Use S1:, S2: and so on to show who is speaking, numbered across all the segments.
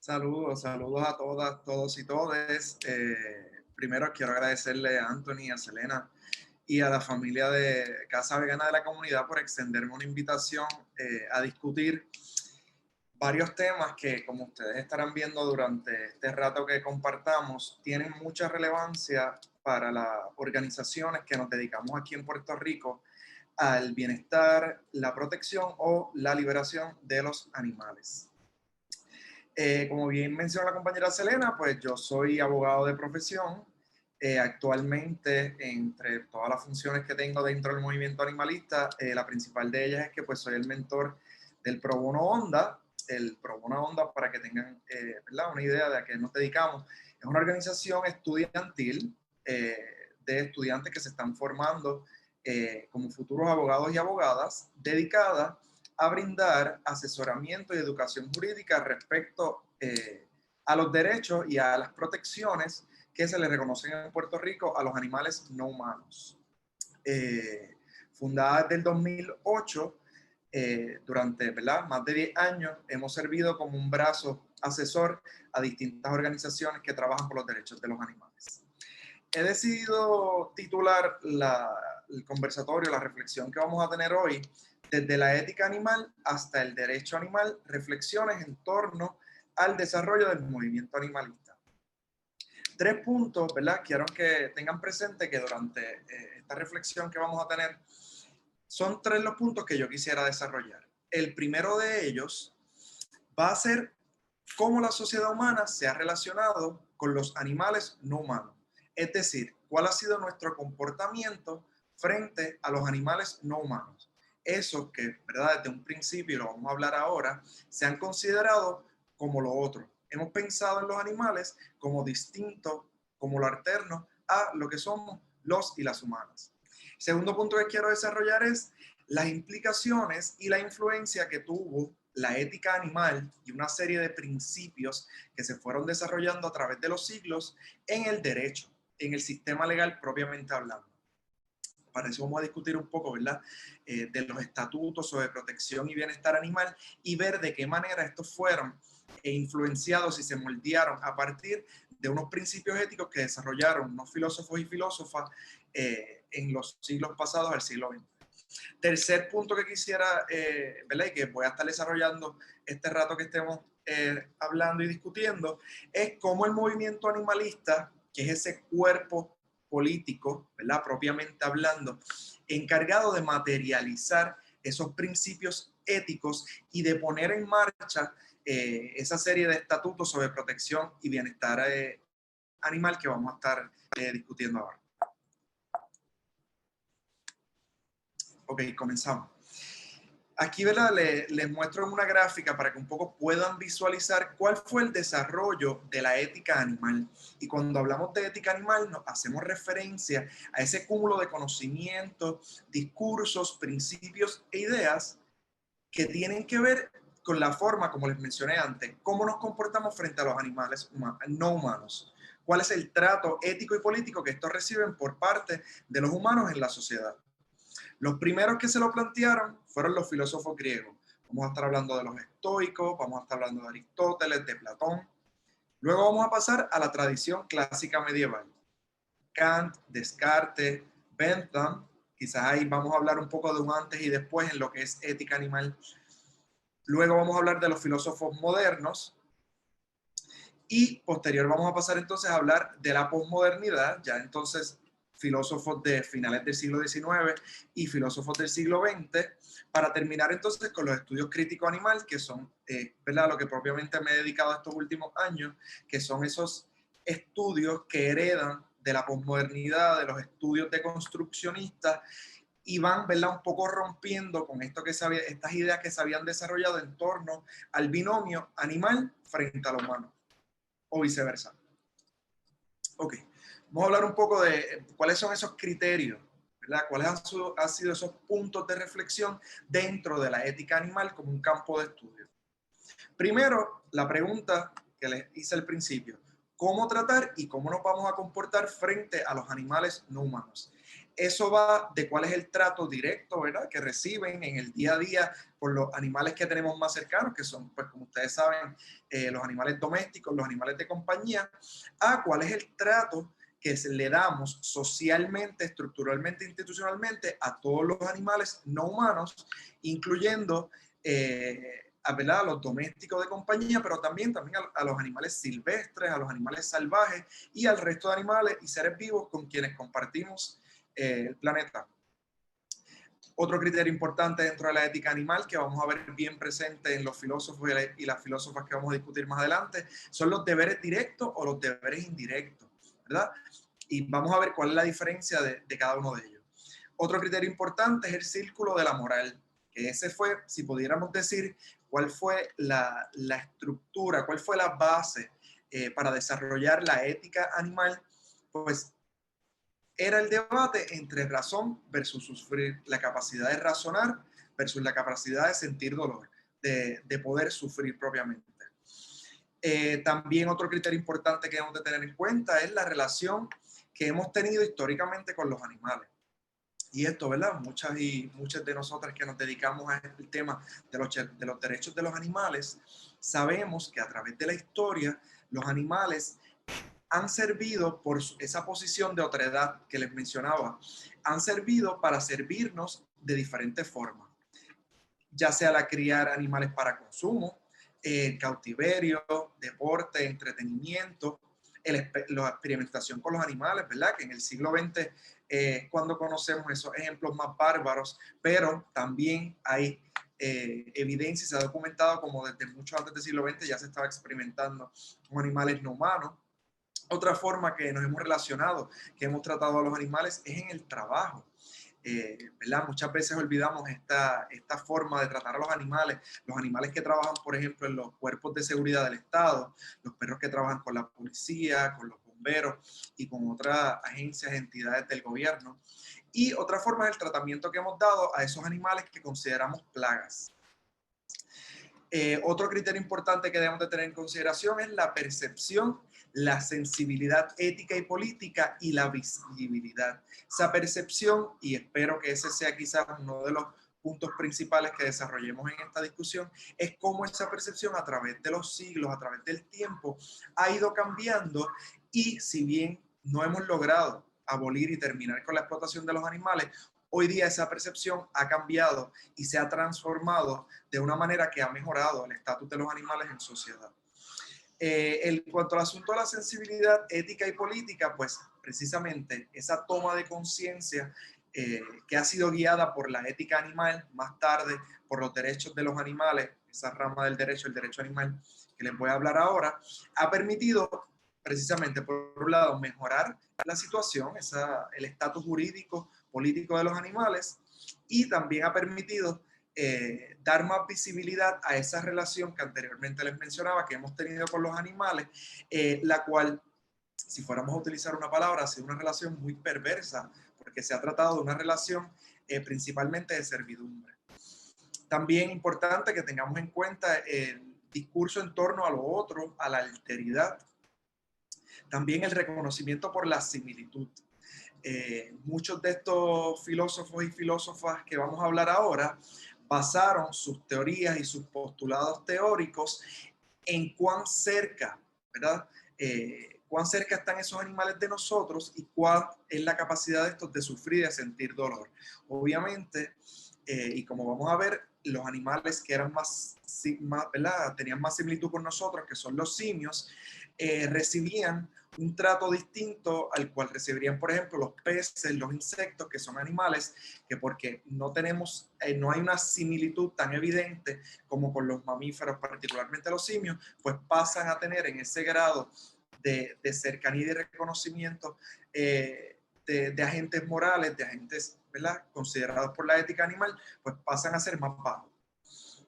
S1: Saludos a todas, todos y todes. Primero quiero agradecerle a Anthony, a Selena y a la familia de Casa Vegana de la Comunidad por extenderme una invitación a discutir varios temas que, como ustedes estarán viendo durante este rato que compartamos, tienen mucha relevancia para las organizaciones que nos dedicamos aquí en Puerto Rico al bienestar, la protección o la liberación de los animales. Como bien mencionó la compañera Selena, pues yo soy abogado de profesión. Actualmente, entre todas las funciones que tengo dentro del movimiento animalista, la principal de ellas es que pues soy el mentor del Pro Bono Onda. El Pro Bono Onda, para que tengan ¿verdad? Una idea de a qué nos dedicamos, es una organización estudiantil de estudiantes que se están formando como futuros abogados y abogadas, dedicada a brindar asesoramiento y educación jurídica respecto a los derechos y a las protecciones que se le reconocen en Puerto Rico a los animales no humanos. Fundada desde el 2008, durante más de 10 años hemos servido como un brazo asesor a distintas organizaciones que trabajan por los derechos de los animales. He decidido titular el conversatorio, la reflexión que vamos a tener hoy, desde la ética animal hasta el derecho animal, reflexiones en torno al desarrollo del movimiento animalista. 3 puntos, ¿verdad? Quiero que tengan presente que durante esta reflexión que vamos a tener, son 3 los puntos que yo quisiera desarrollar. El primero de ellos va a ser cómo la sociedad humana se ha relacionado con los animales no humanos. Es decir, cuál ha sido nuestro comportamiento frente a los animales no humanos. Esos que, ¿verdad? Desde un principio, y lo vamos a hablar ahora, se han considerado como lo otro. Hemos pensado en los animales como distintos, como lo alterno a lo que somos los y las humanas. Segundo punto que quiero desarrollar es las implicaciones y la influencia que tuvo la ética animal y una serie de principios que se fueron desarrollando a través de los siglos en el derecho, en el sistema legal propiamente hablando. Para eso vamos a discutir un poco, ¿verdad? De los estatutos sobre protección y bienestar animal y ver de qué manera estos fueron influenciados y se moldearon a partir de unos principios éticos que desarrollaron unos filósofos y filósofas en los siglos pasados al siglo XX. Tercer punto que quisiera, ¿verdad? Y que voy a estar desarrollando este rato que estemos hablando y discutiendo, es cómo el movimiento animalista, que es ese cuerpo político, ¿verdad? Propiamente hablando, encargado de materializar esos principios éticos y de poner en marcha esa serie de estatutos sobre protección y bienestar animal que vamos a estar discutiendo ahora. Ok, comenzamos. Aquí, ¿verdad? Les muestro en una gráfica para que un poco puedan visualizar cuál fue el desarrollo de la ética animal. Y cuando hablamos de ética animal, nos hacemos referencia a ese cúmulo de conocimientos, discursos, principios e ideas que tienen que ver con la forma, como les mencioné antes, cómo nos comportamos frente a los animales no humanos. ¿Cuál es el trato ético y político que estos reciben por parte de los humanos en la sociedad? Los primeros que se lo plantearon fueron los filósofos griegos. Vamos a estar hablando de los estoicos, vamos a estar hablando de Aristóteles, de Platón. Luego vamos a pasar a la tradición clásica medieval. Kant, Descartes, Bentham, quizás ahí vamos a hablar un poco de un antes y después en lo que es ética animal. Luego vamos a hablar de los filósofos modernos y posterior vamos a pasar entonces a hablar de la posmodernidad, ya entonces filósofos de finales del siglo XIX y filósofos del siglo XX, para terminar entonces con los estudios crítico animal, que son, ¿verdad? Lo que propiamente me he dedicado a estos últimos años, que son esos estudios que heredan de la posmodernidad, de los estudios de construccionistas, y van, ¿verdad? Un poco rompiendo con esto que estas ideas que se habían desarrollado en torno al binomio animal frente al humano, o viceversa. Ok. Vamos a hablar un poco de cuáles son esos criterios, ¿verdad? ¿Cuáles han sido esos puntos de reflexión dentro de la ética animal como un campo de estudio? Primero, la pregunta que les hice al principio, ¿cómo tratar y cómo nos vamos a comportar frente a los animales no humanos? Eso va de cuál es el trato directo, ¿verdad?, que reciben en el día a día por los animales que tenemos más cercanos, que son, pues como ustedes saben, los animales domésticos, los animales de compañía, a cuál es el trato que le damos socialmente, estructuralmente, institucionalmente a todos los animales no humanos, incluyendo a los domésticos de compañía, pero también a los animales silvestres, a los animales salvajes y al resto de animales y seres vivos con quienes compartimos el planeta. Otro criterio importante dentro de la ética animal que vamos a ver bien presente en los filósofos y las filósofas que vamos a discutir más adelante son los deberes directos o los deberes indirectos, ¿verdad? Y vamos a ver cuál es la diferencia de cada uno de ellos. Otro criterio importante es el círculo de la moral, que ese fue, si pudiéramos decir, cuál fue la estructura, cuál fue la base para desarrollar la ética animal, pues era el debate entre razón versus sufrir, la capacidad de razonar versus la capacidad de sentir dolor, de poder sufrir propiamente. También otro criterio importante que debemos de tener en cuenta es la relación que hemos tenido históricamente con los animales. Y esto, ¿verdad? Muchas de nosotras que nos dedicamos a este tema de los derechos de los animales, sabemos que a través de la historia, los animales han servido por esa posición de otredad que les mencionaba, han servido para servirnos de diferentes formas, ya sea la criar animales para consumo, cautiverio, deporte, entretenimiento, la experimentación con los animales, ¿verdad? Que en el siglo XX cuando conocemos esos ejemplos más bárbaros, pero también hay evidencia, se ha documentado como desde mucho antes del siglo XX ya se estaba experimentando con animales no humanos. Otra forma que nos hemos relacionado, que hemos tratado a los animales, es en el trabajo. ¿Verdad? Muchas veces olvidamos esta forma de tratar a los animales que trabajan, por ejemplo, en los cuerpos de seguridad del Estado, los perros que trabajan con la policía, con los bomberos y con otras agencias, entidades del gobierno. Y otra forma es el tratamiento que hemos dado a esos animales que consideramos plagas. Otro criterio importante que debemos de tener en consideración es la percepción, la sensibilidad ética y política y la visibilidad. Esa percepción, y espero que ese sea quizás uno de los puntos principales que desarrollemos en esta discusión, es cómo esa percepción a través de los siglos, a través del tiempo, ha ido cambiando y si bien no hemos logrado abolir y terminar con la explotación de los animales, hoy día esa percepción ha cambiado y se ha transformado de una manera que ha mejorado el estatus de los animales en sociedad. En cuanto al asunto de la sensibilidad ética y política, pues precisamente esa toma de conciencia que ha sido guiada por la ética animal, más tarde por los derechos de los animales, esa rama del derecho, el derecho animal que les voy a hablar ahora, ha permitido precisamente, por un lado, mejorar la situación, el estatus jurídico, político de los animales, y también ha permitido dar más visibilidad a esa relación que anteriormente les mencionaba que hemos tenido con los animales, la cual, si fuéramos a utilizar una palabra, ha sido una relación muy perversa, porque se ha tratado de una relación principalmente de servidumbre. También importante que tengamos en cuenta el discurso en torno a lo otro, a la alteridad. También el reconocimiento por la similitud. Muchos de estos filósofos y filósofas que vamos a hablar ahora basaron sus teorías y sus postulados teóricos en cuán cerca, ¿verdad? Cuán cerca están esos animales de nosotros y cuál es la capacidad de estos de sufrir y de sentir dolor. Obviamente, y como vamos a ver, los animales que eran ¿verdad? Tenían más similitud con nosotros, que son los simios, recibían un trato distinto al cual recibirían, por ejemplo, los peces, los insectos, que son animales que porque no tenemos, no hay una similitud tan evidente como con los mamíferos, particularmente los simios, pues pasan a tener en ese grado de cercanía y de reconocimiento de agentes morales, de agentes, ¿verdad?, considerados por la ética animal, pues pasan a ser más bajos.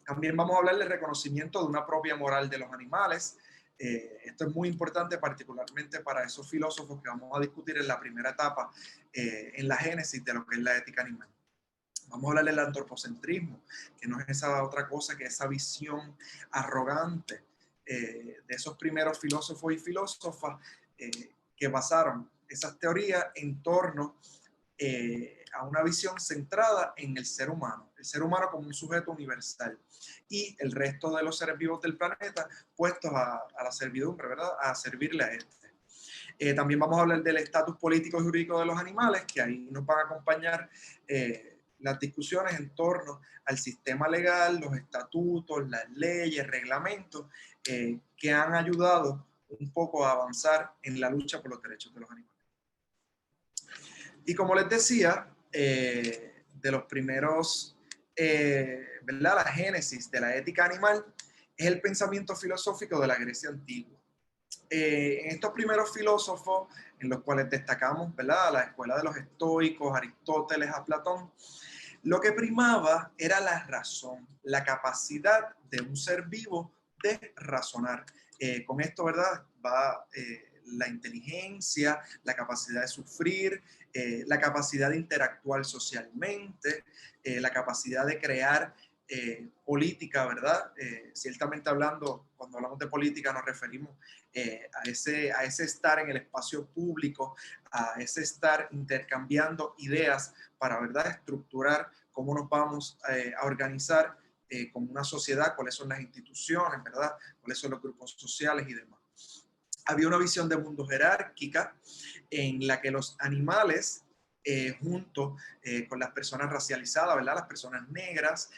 S1: También vamos a hablar del reconocimiento de una propia moral de los animales. Esto es muy importante particularmente para esos filósofos que vamos a discutir en la primera etapa, en la génesis de lo que es la ética animal. Vamos a hablar del antropocentrismo, que no es esa otra cosa que esa visión arrogante de esos primeros filósofos y filósofas que basaron esas teorías en torno a una visión centrada en el ser humano como un sujeto universal, y el resto de los seres vivos del planeta puestos a la servidumbre, ¿verdad? A servirle a este. También vamos a hablar del estatus político y jurídico de los animales, que ahí nos van a acompañar las discusiones en torno al sistema legal, los estatutos, las leyes, reglamentos, que han ayudado un poco a avanzar en la lucha por los derechos de los animales. Y como les decía, de los primeros, ¿verdad? La génesis de la ética animal es el pensamiento filosófico de la Grecia antigua. En estos primeros filósofos, en los cuales destacamos, ¿verdad?, la escuela de los estoicos, Aristóteles, a Platón, lo que primaba era la razón, la capacidad de un ser vivo de razonar. Con esto, ¿verdad?, va la inteligencia, la capacidad de sufrir, la capacidad de interactuar socialmente, la capacidad de crear política, ¿verdad? Ciertamente hablando, cuando hablamos de política nos referimos a ese estar en el espacio público, a ese estar intercambiando ideas para, ¿verdad?, estructurar cómo nos vamos a organizar como una sociedad, cuáles son las instituciones, ¿verdad?, cuáles son los grupos sociales y demás. Había una visión de mundo jerárquica en la que los animales, junto con las personas racializadas, ¿verdad?, las personas negras,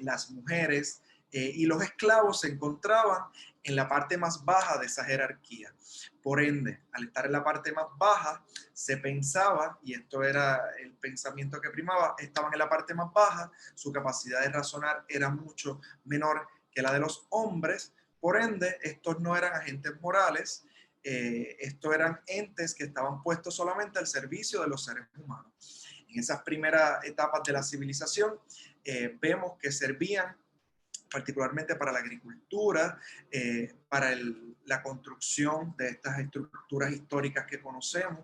S1: las mujeres y los esclavos se encontraban en la parte más baja de esa jerarquía. Por ende, al estar en la parte más baja, se pensaba, y esto era el pensamiento que primaba, estaban en la parte más baja, su capacidad de razonar era mucho menor que la de los hombres. Por ende, estos no eran agentes morales, estos eran entes que estaban puestos solamente al servicio de los seres humanos. En esas primeras etapas de la civilización, vemos que servían particularmente para la agricultura, para la construcción de estas estructuras históricas que conocemos,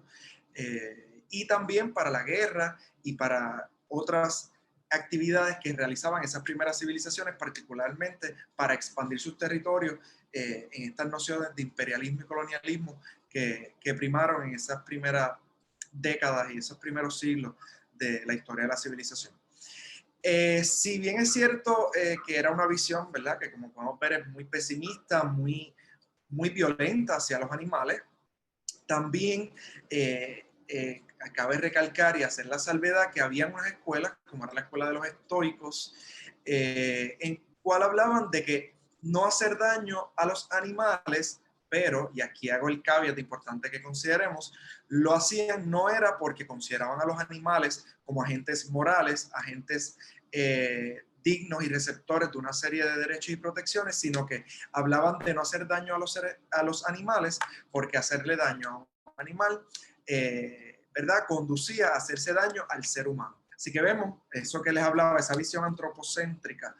S1: y también para la guerra y para otras actividades que realizaban esas primeras civilizaciones, particularmente para expandir sus territorios en estas nociones de imperialismo y colonialismo que primaron en esas primeras décadas y esos primeros siglos de la historia de la civilización. Si bien es cierto que era una visión, ¿verdad?, que como podemos ver es muy pesimista, muy violenta hacia los animales, también cabe recalcar y hacer la salvedad que había unas escuelas, como era la escuela de los estoicos, en cual hablaban de que no hacer daño a los animales, pero, y aquí hago el caveat importante que consideremos, lo hacían no era porque consideraban a los animales como agentes morales, agentes dignos y receptores de una serie de derechos y protecciones, sino que hablaban de no hacer daño a los animales, porque hacerle daño a un animal, ¿verdad?, conducía a hacerse daño al ser humano. Así que vemos eso que les hablaba, esa visión antropocéntrica.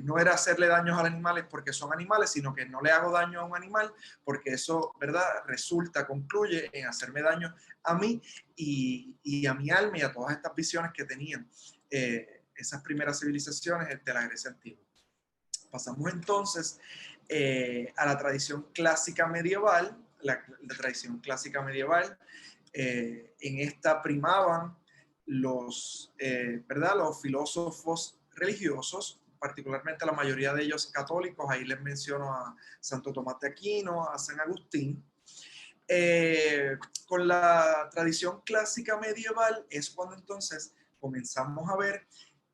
S1: No era hacerle daños a los animales porque son animales, sino que no le hago daño a un animal porque eso, ¿verdad?, concluye en hacerme daño a mí y a mi alma y a todas estas visiones que tenían esas primeras civilizaciones de la Grecia antigua. Pasamos entonces a la tradición clásica medieval. La tradición clásica medieval, en esta primaban ¿verdad?, los filósofos religiosos, particularmente la mayoría de ellos católicos. Ahí les menciono a Santo Tomás de Aquino, a San Agustín. Con la tradición clásica medieval es cuando entonces comenzamos a ver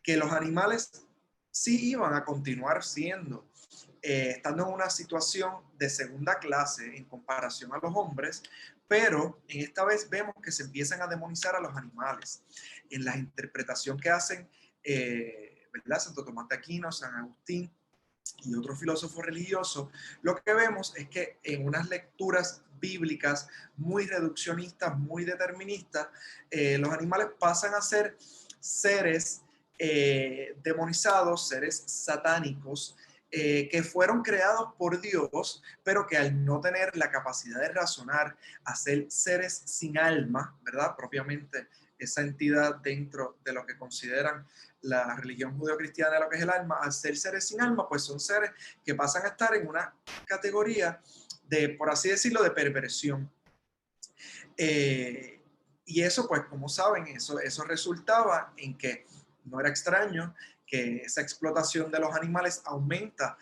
S1: que los animales sí iban a continuar siendo, estando en una situación de segunda clase en comparación a los hombres, pero en esta vez vemos que se empiezan a demonizar a los animales. En la interpretación que hacen, ¿verdad?, Santo Tomás de Aquino, San Agustín y otros filósofos religiosos, lo que vemos es que en unas lecturas bíblicas muy reduccionistas, muy deterministas, los animales pasan a ser seres demonizados, seres satánicos, que fueron creados por Dios, pero que al no tener la capacidad de razonar, a ser seres sin alma, ¿verdad?, propiamente esa entidad dentro de lo que consideran la religión judeocristiana, lo que es el alma, al ser seres sin alma, pues son seres que pasan a estar en una categoría de, por así decirlo, de perversión. Y Y eso, pues, como saben, eso resultaba en que no era extraño que esa explotación de los animales aumenta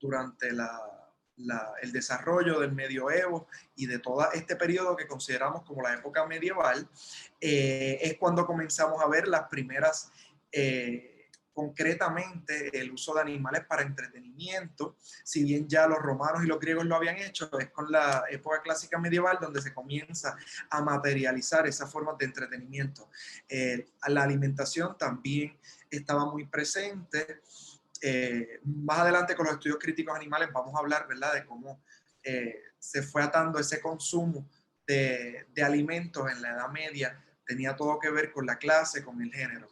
S1: durante el desarrollo del medioevo y de todo este periodo que consideramos como la época medieval. Es cuando comenzamos a ver las primeras, concretamente, el uso de animales para entretenimiento. Si bien ya los romanos y los griegos lo habían hecho, es con la época clásica medieval donde se comienza a materializar esas formas de entretenimiento. La alimentación también estaba muy presente. Más adelante con los estudios críticos animales vamos a hablar, ¿verdad?, de cómo se fue atando ese consumo de alimentos en la Edad Media. Tenía todo que ver con la clase, con el género.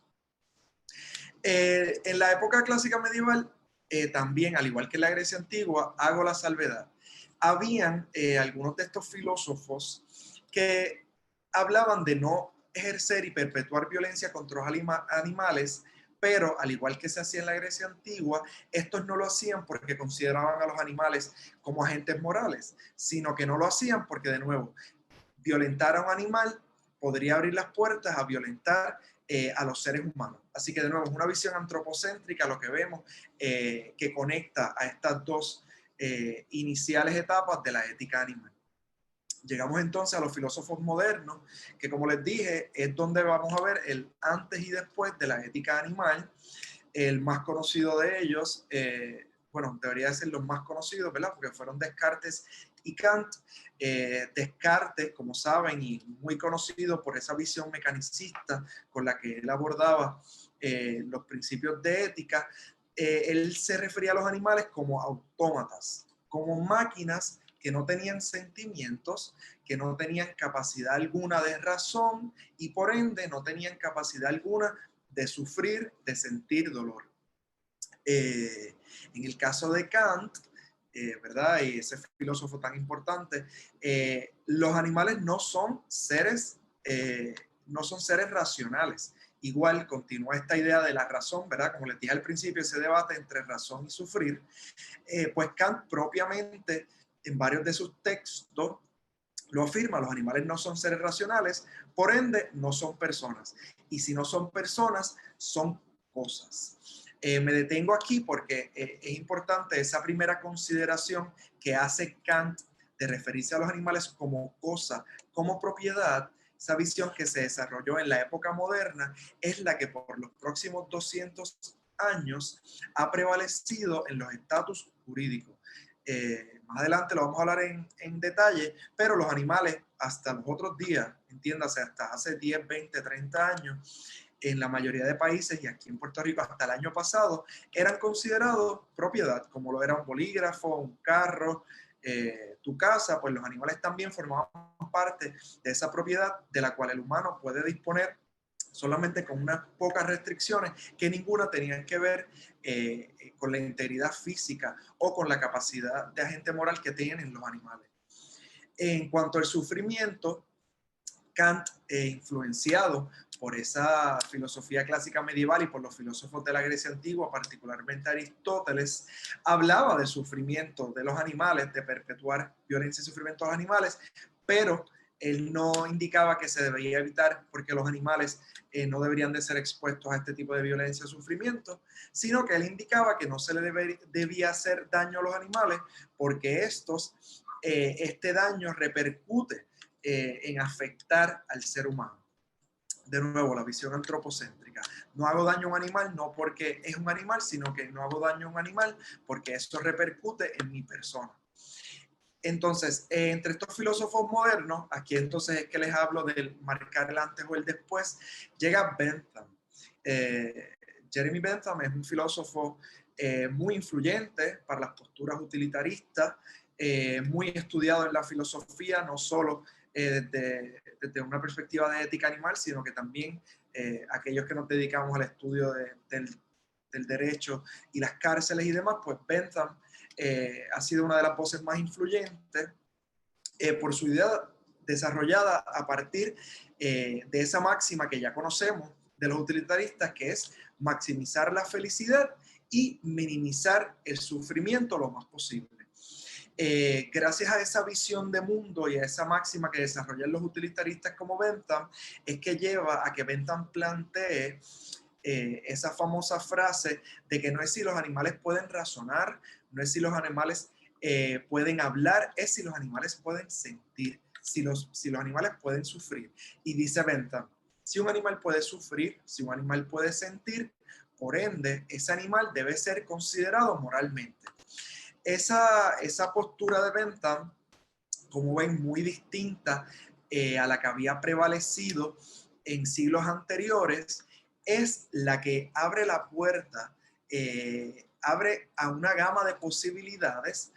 S1: En la época clásica medieval, también, al igual que en la Grecia antigua, hago la salvedad. Habían algunos de estos filósofos que hablaban de no ejercer y perpetuar violencia contra los animales, pero al igual que se hacía en la Grecia antigua, estos no lo hacían porque consideraban a los animales como agentes morales, sino que no lo hacían porque, de nuevo, violentar a un animal podría abrir las puertas a violentar a los seres humanos. Así que, de nuevo, es una visión antropocéntrica lo que vemos, que conecta a estas dos iniciales etapas de la ética animal. Llegamos entonces a los filósofos modernos, que, como les dije, es donde vamos a ver el antes y después de la ética animal. El más conocido de ellos, bueno, debería ser los más conocidos, ¿verdad?, porque fueron Descartes y Kant. Descartes, como saben, y muy conocido por esa visión mecanicista con la que él abordaba los principios de ética. Él se refería a los animales como autómatas, como máquinas que no tenían sentimientos, que no tenían capacidad alguna de razón y por ende no tenían capacidad alguna de sufrir, de sentir dolor. En el caso de Kant, ¿verdad? Y ese filósofo tan importante, los animales no son seres racionales. Igual continúa esta idea de la razón, ¿verdad? Como les dije al principio, ese debate entre razón y sufrir. Pues Kant propiamente, en varios de sus textos, lo afirma: los animales no son seres racionales, por ende no son personas. Y si no son personas, son cosas. Me detengo aquí porque es importante esa primera consideración que hace Kant de referirse a los animales como cosa, como propiedad. Esa visión que se desarrolló en la época moderna es la que por los próximos 200 años ha prevalecido en los estatus jurídicos. Más adelante lo vamos a hablar en detalle, pero los animales hasta los otros días, entiéndase, hasta hace 10, 20, 30 años, en la mayoría de países y aquí en Puerto Rico hasta el año pasado, eran considerados propiedad, como lo era un bolígrafo, un carro, tu casa. Pues los animales también formaban parte de esa propiedad de la cual el humano puede disponer solamente con unas pocas restricciones que ninguna tenían que ver con la integridad física o con la capacidad de agente moral que tienen los animales. En cuanto al sufrimiento, Kant, influenciado por esa filosofía clásica medieval y por los filósofos de la Grecia antigua, particularmente Aristóteles, hablaba del sufrimiento de los animales, de perpetuar violencia y sufrimiento a los animales, pero él no indicaba que se debería evitar porque los animales no deberían de ser expuestos a este tipo de violencia o sufrimiento, sino que él indicaba que no se le debía hacer daño a los animales porque este daño repercute en afectar al ser humano. De nuevo, la visión antropocéntrica. No hago daño a un animal no porque es un animal, sino que no hago daño a un animal porque esto repercute en mi persona. Entonces, entre estos filósofos modernos, aquí entonces es que les hablo del marcar el antes o el después, llega Bentham. Jeremy Bentham es un filósofo muy influyente para las posturas utilitaristas, muy estudiado en la filosofía, no solo desde una perspectiva de ética animal, sino que también aquellos que nos dedicamos al estudio del derecho y las cárceles y demás. Pues Bentham ha sido una de las voces más influyentes por su idea desarrollada a partir de esa máxima que ya conocemos de los utilitaristas, que es maximizar la felicidad y minimizar el sufrimiento lo más posible. Gracias a esa visión de mundo y a esa máxima que desarrollan los utilitaristas como Bentham, es que lleva a que Bentham plantee esa famosa frase de que no es si los animales pueden razonar, no es si los animales pueden hablar, es si los animales pueden sentir, si los animales pueden sufrir. Y dice Bentham, si un animal puede sufrir, si un animal puede sentir, por ende, ese animal debe ser considerado moralmente. Esa postura de Bentham, como ven, muy distinta a la que había prevalecido en siglos anteriores, es la que abre la puerta, abre a una gama de posibilidades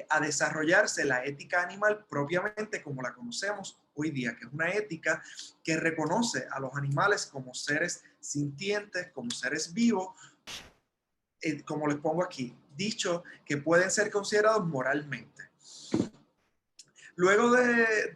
S1: a desarrollarse la ética animal propiamente como la conocemos hoy día, que es una ética que reconoce a los animales como seres sintientes, como seres vivos, como les pongo aquí, dicho que pueden ser considerados moralmente. Luego de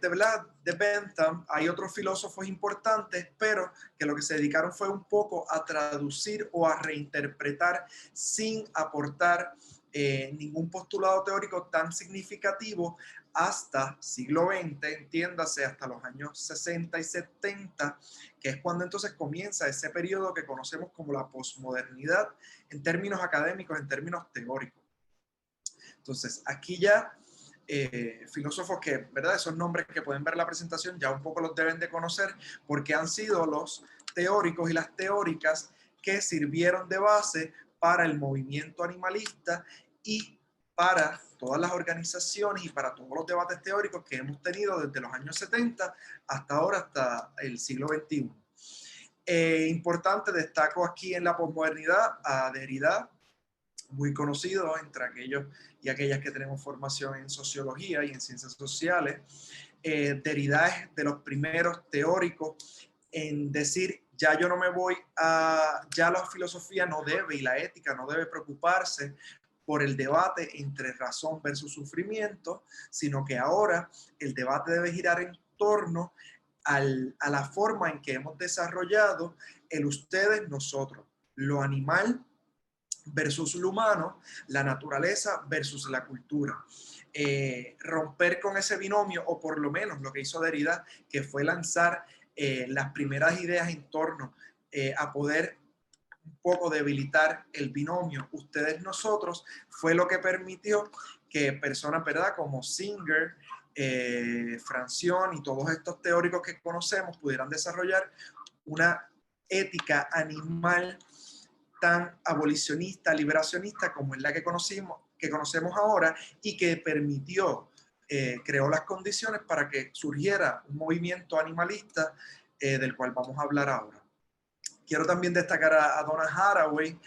S1: Bentham hay otros filósofos importantes, pero que lo que se dedicaron fue un poco a traducir o a reinterpretar sin aportar ningún postulado teórico tan significativo hasta siglo XX, entiéndase, hasta los años 60 y 70, que es cuando entonces comienza ese periodo que conocemos como la posmodernidad en términos académicos, en términos teóricos. Entonces, aquí ya filósofos que, ¿verdad? Esos nombres que pueden ver en la presentación ya un poco los deben de conocer porque han sido los teóricos y las teóricas que sirvieron de base para el movimiento animalista y para todas las organizaciones y para todos los debates teóricos que hemos tenido desde los años 70 hasta ahora, hasta el siglo XXI. Importante, destaco aquí en la posmodernidad a Derrida, muy conocido entre aquellos y aquellas que tenemos formación en sociología y en ciencias sociales. Derrida es de los primeros teóricos en decir, ya yo no me voy a, ya la filosofía no debe y la ética no debe preocuparse por el debate entre razón versus sufrimiento, sino que ahora el debate debe girar en torno a la forma en que hemos desarrollado el ustedes, nosotros, lo animal versus lo humano, la naturaleza versus la cultura. Romper con ese binomio, o por lo menos lo que hizo Derrida, que fue lanzar las primeras ideas en torno a poder un poco debilitar el binomio ustedes-nosotros, fue lo que permitió que personas, ¿verdad?, como Singer, Francione y todos estos teóricos que conocemos pudieran desarrollar una ética animal tan abolicionista, liberacionista como es la que conocemos ahora y que permitió, creó las condiciones para que surgiera un movimiento animalista del cual vamos a hablar ahora. Quiero también destacar a Donna Haraway.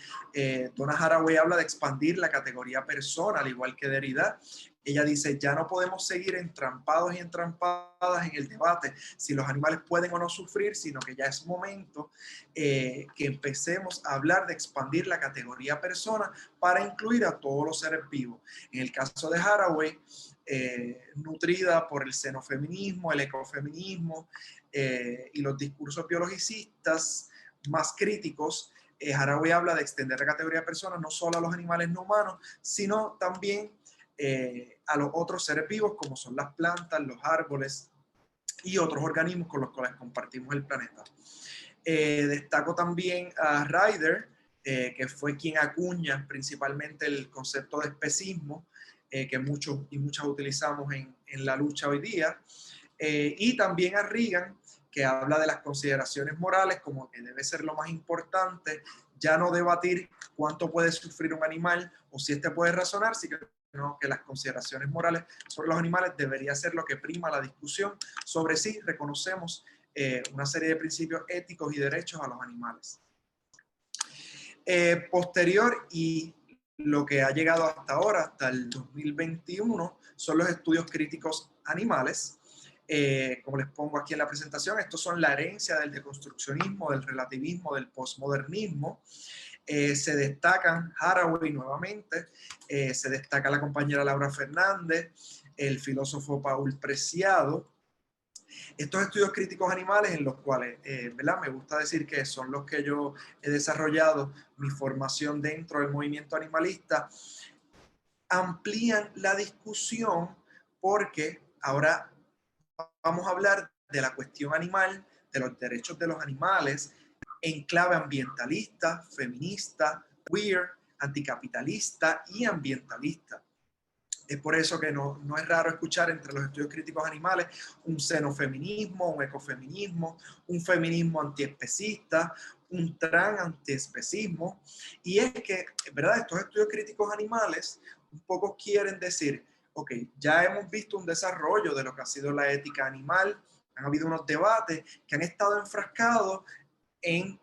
S1: Donna Haraway habla de expandir la categoría persona, al igual que Derrida. Ella dice, ya no podemos seguir entrampados y entrampadas en el debate si los animales pueden o no sufrir, sino que ya es momento que empecemos a hablar de expandir la categoría persona para incluir a todos los seres vivos. En el caso de Haraway, nutrida por el xenofeminismo, el ecofeminismo y los discursos biologicistas más críticos, Haraway habla de extender la categoría de personas no solo a los animales no humanos, sino también a los otros seres vivos como son las plantas, los árboles y otros organismos con los cuales compartimos el planeta. Destaco también a Ryder, que fue quien acuña principalmente el concepto de especismo, que muchos y muchas utilizamos en la lucha hoy día, y también a Reagan, que habla de las consideraciones morales como que debe ser lo más importante, ya no debatir cuánto puede sufrir un animal o si éste puede razonar, sino que las consideraciones morales sobre los animales debería ser lo que prima la discusión sobre si reconocemos una serie de principios éticos y derechos a los animales. Posterior y lo que ha llegado hasta ahora, hasta el 2021, son los estudios críticos animales. Como les pongo aquí en la presentación, estos son la herencia del deconstruccionismo, del relativismo, del posmodernismo. Se destacan Haraway nuevamente, se destaca la compañera Laura Fernández, el filósofo Paul Preciado. Estos estudios críticos animales en los cuales, ¿verdad?, me gusta decir que son los que yo he desarrollado mi formación dentro del movimiento animalista, amplían la discusión porque ahora vamos a hablar de la cuestión animal, de los derechos de los animales, en clave ambientalista, feminista, queer, anticapitalista y ambientalista. Es por eso que no es raro escuchar entre los estudios críticos animales un xenofeminismo, un ecofeminismo, un feminismo antiespecista, un trans antiespecismo. Y es que, ¿verdad? Estos estudios críticos animales un poco quieren decir, ok, ya hemos visto un desarrollo de lo que ha sido la ética animal, han habido unos debates que han estado enfrascados en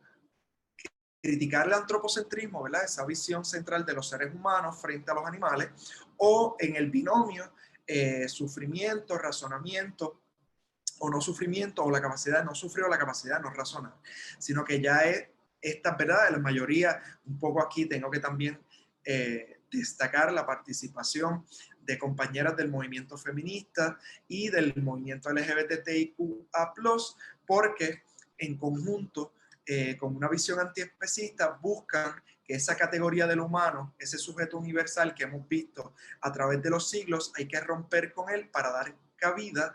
S1: criticar el antropocentrismo, ¿verdad? Esa visión central de los seres humanos frente a los animales, o en el binomio sufrimiento, razonamiento, o no sufrimiento, o la capacidad de no sufrir o la capacidad de no razonar, sino que ya es esta, ¿verdad? De la mayoría, un poco aquí tengo que también destacar la participación de compañeras del movimiento feminista y del movimiento LGBTIQA+, porque en conjunto, con una visión antiespecista, buscan que esa categoría del humano, ese sujeto universal que hemos visto a través de los siglos, hay que romper con él para dar cabida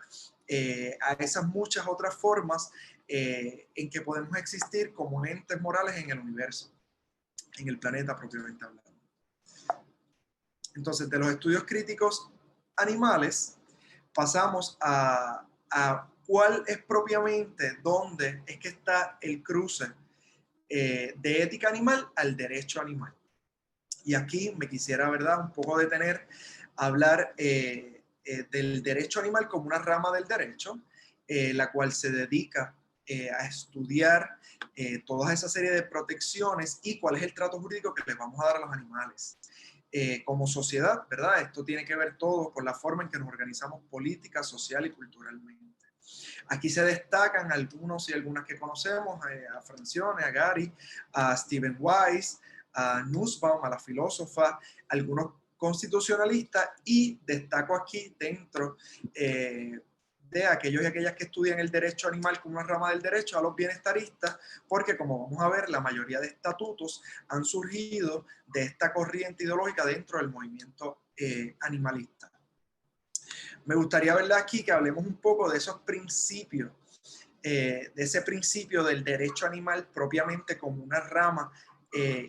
S1: a esas muchas otras formas en que podemos existir como entes morales en el universo, en el planeta propiamente hablando. Entonces, de los estudios críticos animales, pasamos a cuál es propiamente, dónde es que está el cruce de ética animal al derecho animal. Y aquí me quisiera, ¿verdad?, un poco detener a hablar del derecho animal como una rama del derecho, la cual se dedica a estudiar toda esa serie de protecciones y cuál es el trato jurídico que les vamos a dar a los animales. Como sociedad, ¿verdad? Esto tiene que ver todo con la forma en que nos organizamos política, social y culturalmente. Aquí se destacan algunos y algunas que conocemos, a Francione, a Gary, a Stephen Wise, a Nussbaum, a la filósofa, algunos constitucionalistas, y destaco aquí dentro de aquellos y aquellas que estudian el derecho animal como una rama del derecho, a los bienestaristas, porque como vamos a ver, la mayoría de estatutos han surgido de esta corriente ideológica dentro del movimiento animalista. Me gustaría, ¿verdad?, aquí que hablemos un poco de esos principios, de ese principio del derecho animal propiamente como una rama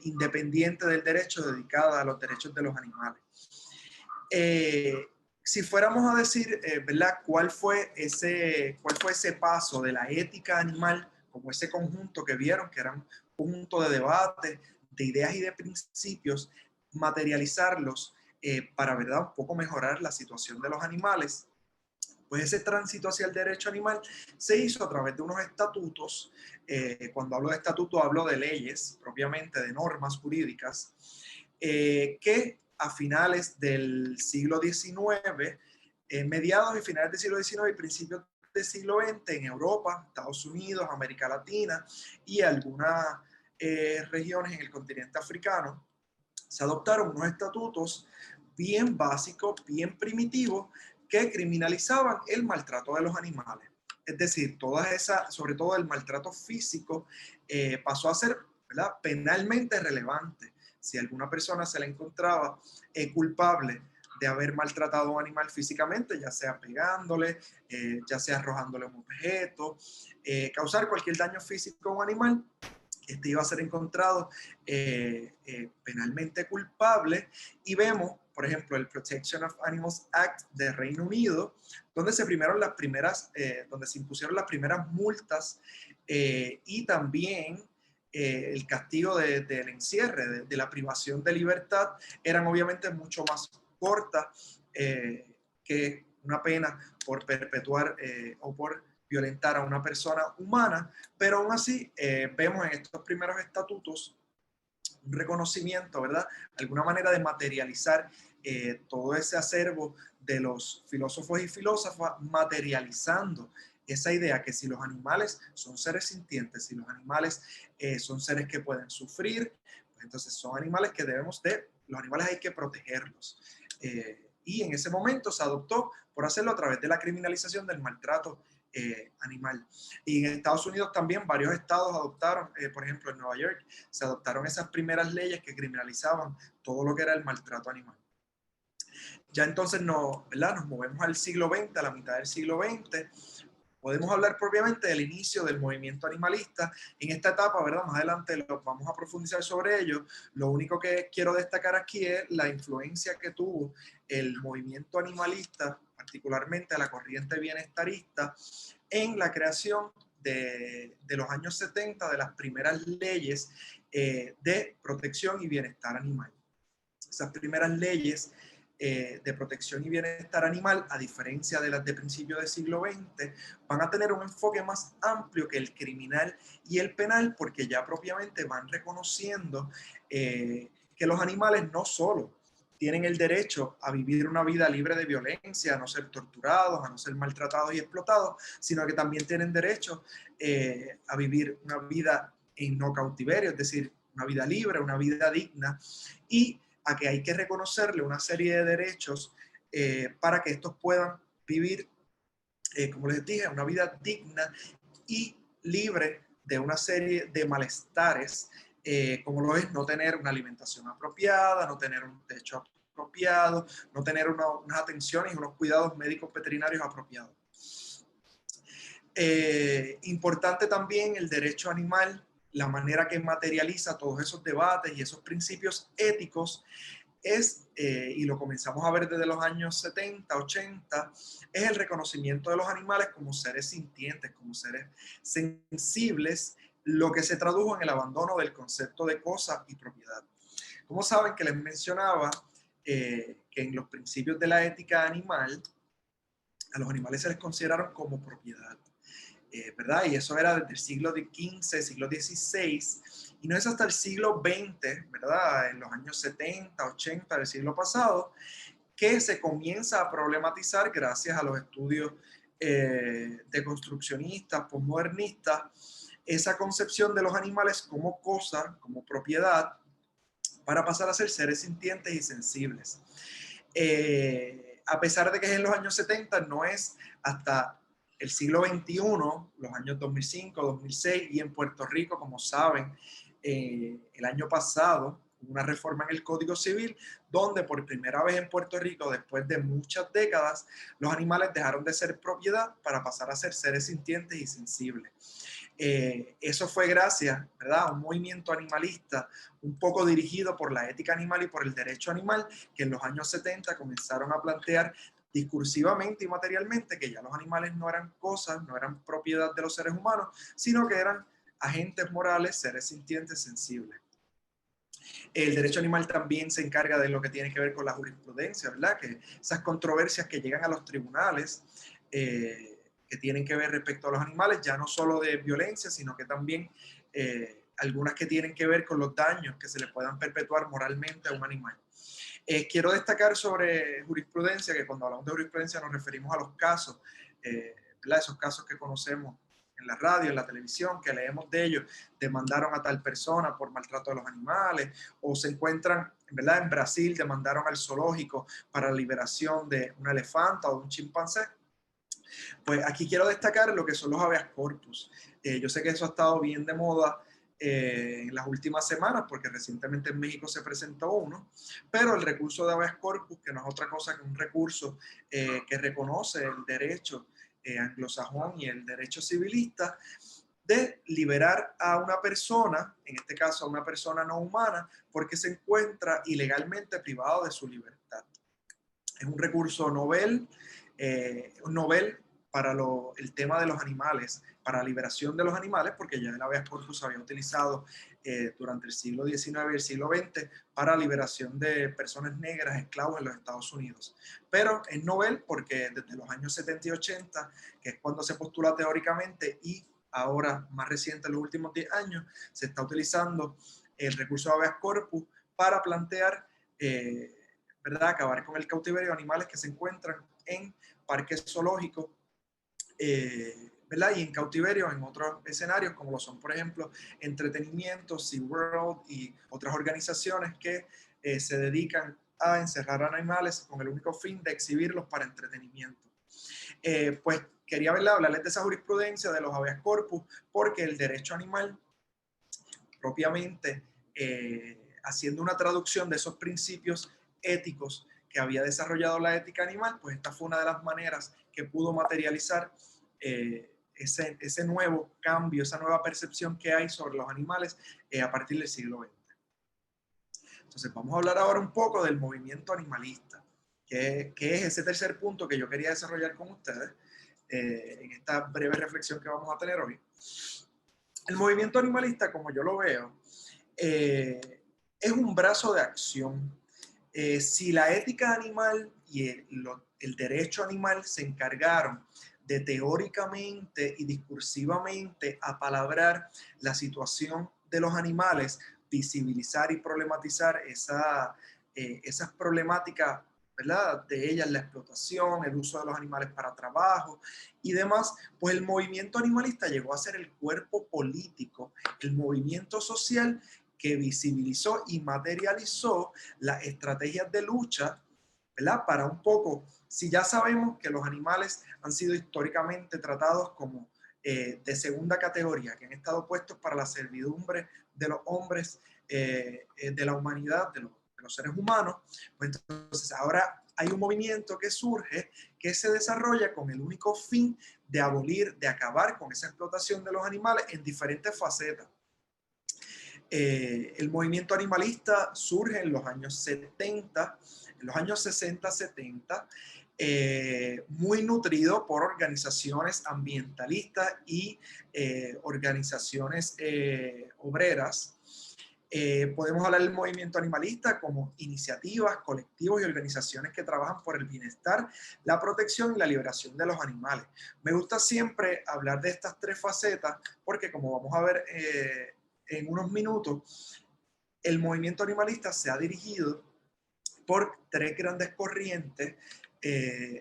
S1: independiente del derecho dedicada a los derechos de los animales. Si fuéramos a decir, ¿verdad?, cuál fue ese paso de la ética animal como ese conjunto que vieron, que era un conjunto de debates, de ideas y de principios, materializarlos para, ¿verdad?, un poco mejorar la situación de los animales. Pues ese tránsito hacia el derecho animal se hizo a través de unos estatutos. Cuando hablo de estatutos, hablo de leyes, propiamente de normas jurídicas, que a finales del siglo XIX, mediados y finales del siglo XIX y principios del siglo XX, en Europa, Estados Unidos, América Latina y algunas regiones en el continente africano, se adoptaron unos estatutos bien básicos, bien primitivos, que criminalizaban el maltrato de los animales. Es decir, todas esas, sobre todo el maltrato físico, pasó a ser, ¿verdad?, penalmente relevante. Si a alguna persona se le encontraba culpable de haber maltratado a un animal físicamente, ya sea pegándole, ya sea arrojándole un objeto, causar cualquier daño físico a un animal, este iba a ser encontrado penalmente culpable. Y vemos, por ejemplo, el Protection of Animals Act de Reino Unido, donde se impusieron las primeras multas y también el castigo del encierre, de la privación de libertad, eran obviamente mucho más cortas que una pena por perpetuar o por violentar a una persona humana, pero aún así vemos en estos primeros estatutos un reconocimiento, ¿verdad?, alguna manera de materializar todo ese acervo de los filósofos y filósofas, materializando esa idea que si los animales son seres sintientes, si los animales son seres que pueden sufrir, pues entonces son animales que los animales hay que protegerlos. Y en ese momento se adoptó por hacerlo a través de la criminalización del maltrato animal. Y en Estados Unidos también varios estados adoptaron, por ejemplo en Nueva York, se adoptaron esas primeras leyes que criminalizaban todo lo que era el maltrato animal. Ya entonces ¿verdad? Nos movemos al siglo XX, a la mitad del siglo XX. Podemos hablar propiamente del inicio del movimiento animalista. En esta etapa, ¿verdad? Más adelante lo vamos a profundizar sobre ello. Lo único que quiero destacar aquí es la influencia que tuvo el movimiento animalista, particularmente la corriente bienestarista, en la creación de los años 70 de las primeras leyes de protección y bienestar animal. Esas primeras leyes de protección y bienestar animal, a diferencia de las de principios del siglo XX, van a tener un enfoque más amplio que el criminal y el penal, porque ya propiamente van reconociendo que los animales no solo tienen el derecho a vivir una vida libre de violencia, a no ser torturados, a no ser maltratados y explotados, sino que también tienen derecho a vivir una vida en no cautiverio, es decir, una vida libre, una vida digna, y a que hay que reconocerle una serie de derechos para que estos puedan vivir, como les dije, una vida digna y libre de una serie de malestares, como lo es no tener una alimentación apropiada, no tener un techo apropiado, no tener unas atenciones y unos cuidados médicos veterinarios apropiados. Importante también el derecho animal, la manera que materializa todos esos debates y esos principios éticos es, y lo comenzamos a ver desde los años 70, 80, es el reconocimiento de los animales como seres sintientes, como seres sensibles, lo que se tradujo en el abandono del concepto de cosa y propiedad. Como saben que les mencionaba que en los principios de la ética animal, a los animales se les consideraron como propiedad. ¿Verdad? Y eso era desde el siglo XV, siglo XVI, y no es hasta el siglo XX, ¿verdad? En los años 70, 80 del siglo pasado, que se comienza a problematizar gracias a los estudios de construccionistas, posmodernistas, esa concepción de los animales como cosa, como propiedad, para pasar a ser seres sintientes y sensibles. A pesar de que es en los años 70, no es hasta el siglo XXI, los años 2005, 2006, y en Puerto Rico, como saben, el año pasado, una reforma en el Código Civil, donde por primera vez en Puerto Rico, después de muchas décadas, los animales dejaron de ser propiedad para pasar a ser seres sintientes y sensibles. Eso fue gracias, ¿verdad?, a un movimiento animalista un poco dirigido por la ética animal y por el derecho animal, que en los años 70 comenzaron a plantear discursivamente y materialmente que ya los animales no eran cosas, no eran propiedad de los seres humanos, sino que eran agentes morales, seres sintientes, sensibles. El derecho animal también se encarga de lo que tiene que ver con la jurisprudencia, ¿verdad? Que esas controversias que llegan a los tribunales, que tienen que ver respecto a los animales, ya no solo de violencia, sino que también algunas que tienen que ver con los daños que se le puedan perpetuar moralmente a un animal. Quiero destacar sobre jurisprudencia, que cuando hablamos de jurisprudencia nos referimos a los casos, ¿verdad? Esos casos que conocemos en la radio, en la televisión, que leemos de ellos, demandaron a tal persona por maltrato de los animales, o se encuentran, ¿verdad? En Brasil demandaron al zoológico para la liberación de una elefanta o de un chimpancé. Pues aquí quiero destacar lo que son los habeas corpus. Yo sé que eso ha estado bien de moda en las últimas semanas, porque recientemente en México se presentó uno, pero el recurso de habeas corpus, que no es otra cosa que un recurso que reconoce el derecho anglosajón y el derecho civilista, de liberar a una persona, en este caso a una persona no humana, porque se encuentra ilegalmente privado de su libertad. Es un recurso novel, para el tema de los animales, para la liberación de los animales, porque ya el habeas corpus se había utilizado durante el siglo XIX y el siglo XX para liberación de personas negras, esclavos en los Estados Unidos. Pero es novel porque desde los años 70 y 80, que es cuando se postula teóricamente, y ahora más reciente, en los últimos 10 años, se está utilizando el recurso de habeas corpus para plantear ¿verdad? Acabar con el cautiverio de animales que se encuentran en parques zoológicos, ¿verdad? Y en cautiverio en otros escenarios, como lo son, por ejemplo, entretenimiento, SeaWorld y otras organizaciones que se dedican a encerrar animales con el único fin de exhibirlos para entretenimiento. Pues quería, ¿verdad?, hablarles de esa jurisprudencia de los habeas corpus, porque el derecho animal propiamente, haciendo una traducción de esos principios éticos que había desarrollado la ética animal, pues esta fue una de las maneras que pudo materializar ese nuevo cambio, esa nueva percepción que hay sobre los animales a partir del siglo XX. Entonces vamos a hablar ahora un poco del movimiento animalista, que es ese tercer punto que yo quería desarrollar con ustedes en esta breve reflexión que vamos a tener hoy. El movimiento animalista, como yo lo veo, es un brazo de acción. Si la ética animal y el derecho animal se encargaron de teóricamente y discursivamente apalabrar la situación de los animales, visibilizar y problematizar esas problemáticas, ¿verdad? De ellas, la explotación, el uso de los animales para trabajo y demás, pues el movimiento animalista llegó a ser el cuerpo político, el movimiento social que visibilizó y materializó las estrategias de lucha, ¿verdad? Para un poco, si ya sabemos que los animales han sido históricamente tratados como de segunda categoría, que han estado puestos para la servidumbre de los hombres, de la humanidad, de los seres humanos, pues entonces ahora hay un movimiento que surge, que se desarrolla con el único fin de abolir, de acabar con esa explotación de los animales en diferentes facetas. El movimiento animalista surge en los años 70, en los años 60-70, muy nutrido por organizaciones ambientalistas y organizaciones obreras. Podemos hablar del movimiento animalista como iniciativas, colectivos y organizaciones que trabajan por el bienestar, la protección y la liberación de los animales. Me gusta siempre hablar de estas tres facetas porque, como vamos a ver en unos minutos, el movimiento animalista se ha dirigido por tres grandes corrientes,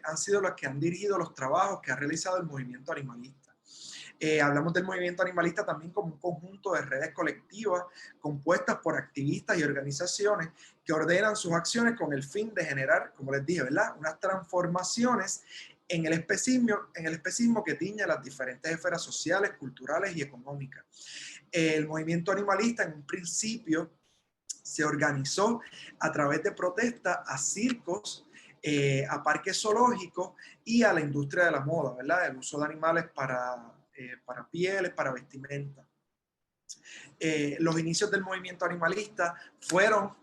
S1: han sido las que han dirigido los trabajos que ha realizado el movimiento animalista. Hablamos del movimiento animalista también como un conjunto de redes colectivas compuestas por activistas y organizaciones que ordenan sus acciones con el fin de generar, como les dije, ¿verdad?, unas transformaciones en el especismo que tiñe las diferentes esferas sociales, culturales y económicas. El movimiento animalista en un principio se organizó a través de protestas a circos, a parques zoológicos y a la industria de la moda, ¿verdad? El uso de animales para pieles, para vestimenta. Los inicios del movimiento animalista fueron,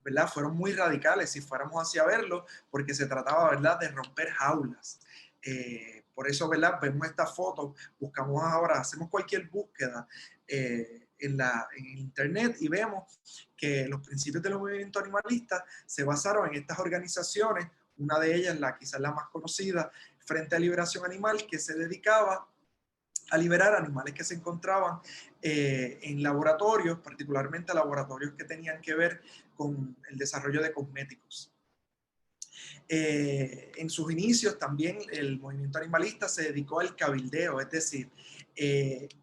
S1: ¿verdad? Fueron muy radicales, si fuéramos hacia verlo, porque se trataba, ¿verdad?, de romper jaulas. Por eso, ¿verdad?, vemos esta foto, buscamos ahora, hacemos cualquier búsqueda en internet y vemos que los principios del movimiento animalista se basaron en estas organizaciones, una de ellas, quizás la más conocida, Frente a Liberación Animal, que se dedicaba a liberar animales que se encontraban en laboratorios, particularmente laboratorios que tenían que ver con el desarrollo de cosméticos. En sus inicios también el movimiento animalista se dedicó al cabildeo, es decir,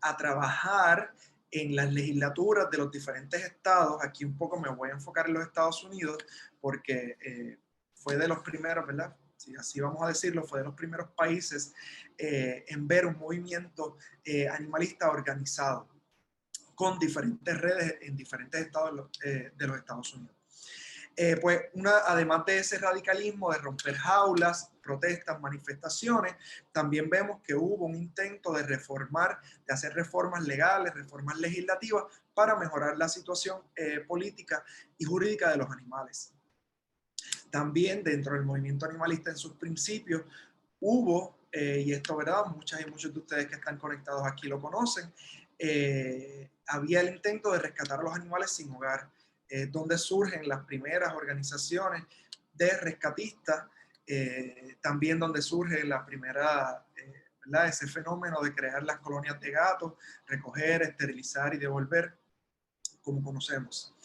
S1: a trabajar en las legislaturas de los diferentes estados. Aquí un poco me voy a enfocar en los Estados Unidos porque fue de los primeros, ¿verdad? Si así vamos a decirlo, fue de los primeros países en ver un movimiento animalista organizado con diferentes redes en diferentes estados de los Estados Unidos. Pues además de ese radicalismo de romper jaulas, protestas, manifestaciones, también vemos que hubo un intento de reformar, de hacer reformas legales, reformas legislativas para mejorar la situación política y jurídica de los animales. También dentro del movimiento animalista en sus principios hubo, y esto, ¿verdad?, muchas y muchos de ustedes que están conectados aquí lo conocen, había el intento de rescatar a los animales sin hogar, donde surgen las primeras organizaciones de rescatistas, también donde surge la primera, ¿verdad?, ese fenómeno de crear las colonias de gatos, recoger, esterilizar y devolver, como conocemos.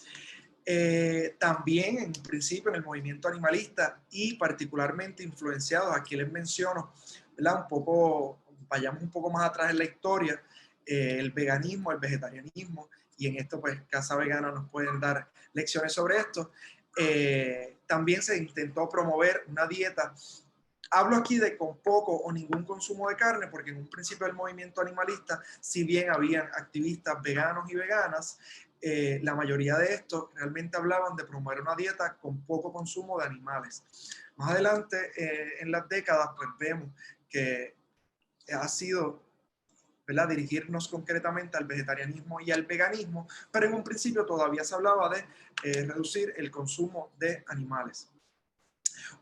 S1: También en principio en el movimiento animalista y particularmente influenciados, aquí les menciono, ¿verdad?, un poco, vayamos un poco más atrás en la historia, el veganismo, el vegetarianismo, y en esto pues Casa Vegana nos pueden dar lecciones sobre esto. También se intentó promover una dieta. Hablo aquí de con poco o ningún consumo de carne, porque en un principio del movimiento animalista, si bien habían activistas veganos y veganas, la mayoría de estos realmente hablaban de promover una dieta con poco consumo de animales. Más adelante, en las décadas, pues vemos que ha sido, ¿verdad?, dirigirnos concretamente al vegetarianismo y al veganismo, pero en un principio todavía se hablaba de reducir el consumo de animales.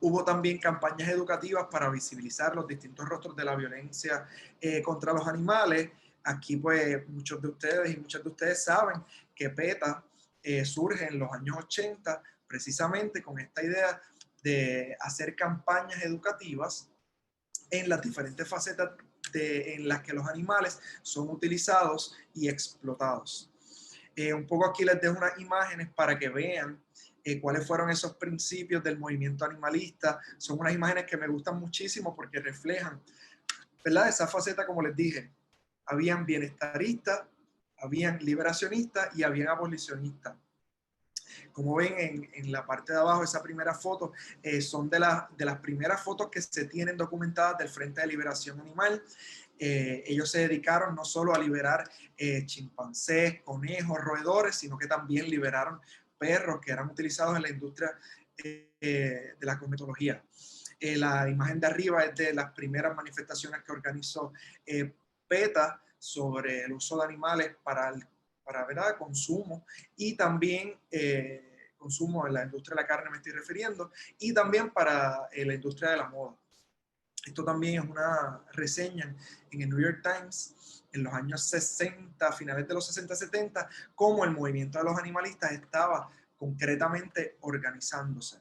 S1: Hubo también campañas educativas para visibilizar los distintos rostros de la violencia contra los animales. Aquí pues muchos de ustedes y muchas de ustedes saben que PETA surge en los años 80 precisamente con esta idea de hacer campañas educativas en las diferentes facetas en las que los animales son utilizados y explotados. Un poco aquí les dejo unas imágenes para que vean cuáles fueron esos principios del movimiento animalista. Son unas imágenes que me gustan muchísimo porque reflejan, ¿verdad?, esa faceta, como les dije. Habían bienestaristas, habían liberacionistas y habían abolicionistas. Como ven en la parte de abajo, esa primera foto, son de las primeras fotos que se tienen documentadas del Frente de Liberación Animal. Ellos se dedicaron no solo a liberar chimpancés, conejos, roedores, sino que también liberaron perros que eran utilizados en la industria de la cosmetología. La imagen de arriba es de las primeras manifestaciones que organizó PETA sobre el uso de animales para ¿verdad?, consumo, y también consumo en la industria de la carne me estoy refiriendo, y también para la industria de la moda. Esto también es una reseña en el New York Times en los años 60, finales de los 60-70, cómo el movimiento de los animalistas estaba concretamente organizándose.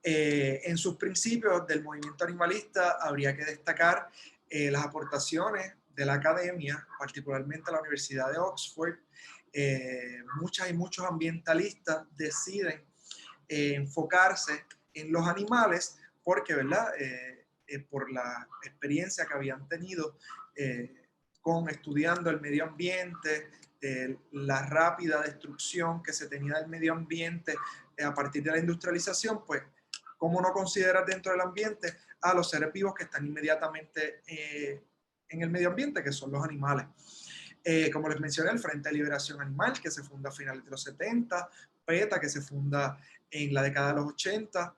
S1: En sus principios del movimiento animalista habría que destacar las aportaciones de la academia, particularmente la Universidad de Oxford. Muchas y muchos ambientalistas deciden enfocarse en los animales porque, ¿verdad?, por la experiencia que habían tenido con estudiando el medio ambiente, la rápida destrucción que se tenía del medio ambiente a partir de la industrialización, pues, ¿cómo no considerar dentro del ambiente a los seres vivos que están inmediatamente en el medio ambiente, que son los animales? Como les mencioné, el Frente de Liberación Animal, que se funda a finales de los 70, PETA, que se funda en la década de los 80,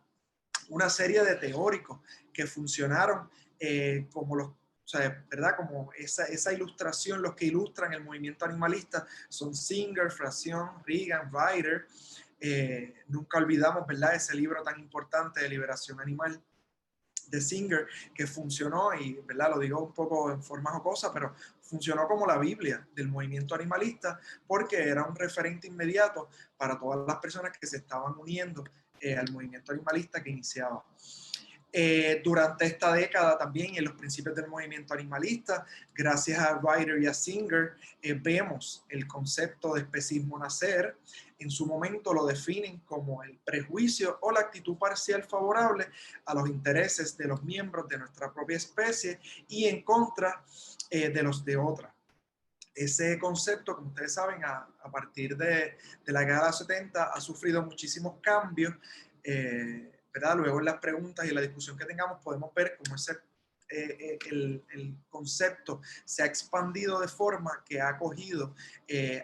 S1: una serie de teóricos que funcionaron como los, o sea, ¿verdad?, como esa ilustración, los que ilustran el movimiento animalista son Singer, Frazione, Reagan, Ryder. Nunca olvidamos, ¿verdad?, ese libro tan importante de Liberación Animal de Singer, que funcionó, y, ¿verdad?, lo digo un poco en forma jocosa, pero funcionó como la Biblia del movimiento animalista porque era un referente inmediato para todas las personas que se estaban uniendo al movimiento animalista que iniciaba. Durante esta década también, en los principios del movimiento animalista, gracias a Ryder y a Singer, vemos el concepto de especismo nacer. En su momento lo definen como el prejuicio o la actitud parcial favorable a los intereses de los miembros de nuestra propia especie y en contra de los de otra. Ese concepto, como ustedes saben, a partir de la década de los 70 ha sufrido muchísimos cambios. ¿Verdad? Luego en las preguntas y en la discusión que tengamos podemos ver cómo el concepto se ha expandido de forma que ha acogido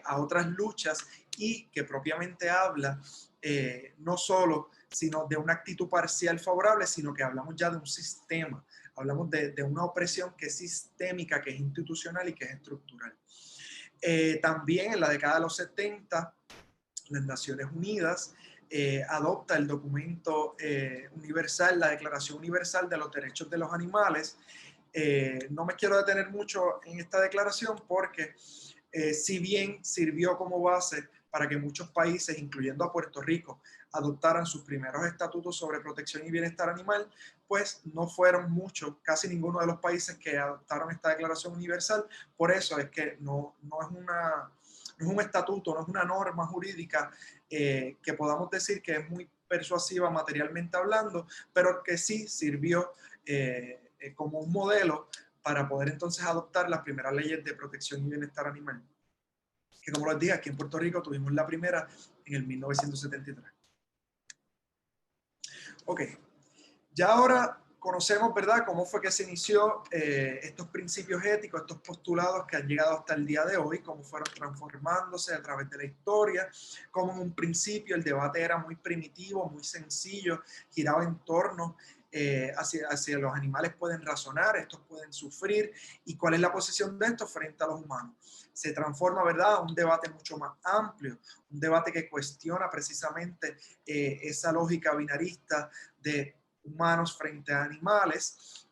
S1: a otras luchas y que propiamente habla no solo sino de una actitud parcial favorable, sino que hablamos ya de un sistema, hablamos de una opresión que es sistémica, que es institucional y que es estructural. También en la década de los 70, las Naciones Unidas adopta el documento universal, la Declaración Universal de los Derechos de los Animales. No me quiero detener mucho en esta declaración porque si bien sirvió como base para que muchos países, incluyendo a Puerto Rico, adoptaran sus primeros estatutos sobre protección y bienestar animal, pues no fueron muchos, casi ninguno de los países que adoptaron esta Declaración Universal. Por eso es que no es un estatuto, no es una norma jurídica que podamos decir que es muy persuasiva materialmente hablando, pero que sí sirvió como un modelo para poder entonces adoptar las primeras leyes de protección y bienestar animal. Que como les dije, aquí en Puerto Rico tuvimos la primera en el 1973. Ok, ya ahora conocemos, ¿verdad?, cómo fue que se inició estos principios éticos, estos postulados que han llegado hasta el día de hoy, cómo fueron transformándose a través de la historia, cómo en un principio el debate era muy primitivo, muy sencillo, giraba en torno hacia los animales pueden razonar, estos pueden sufrir, y cuál es la posición de estos frente a los humanos. Se transforma, ¿verdad?, a un debate mucho más amplio, un debate que cuestiona precisamente esa lógica binarista de humanos frente a animales,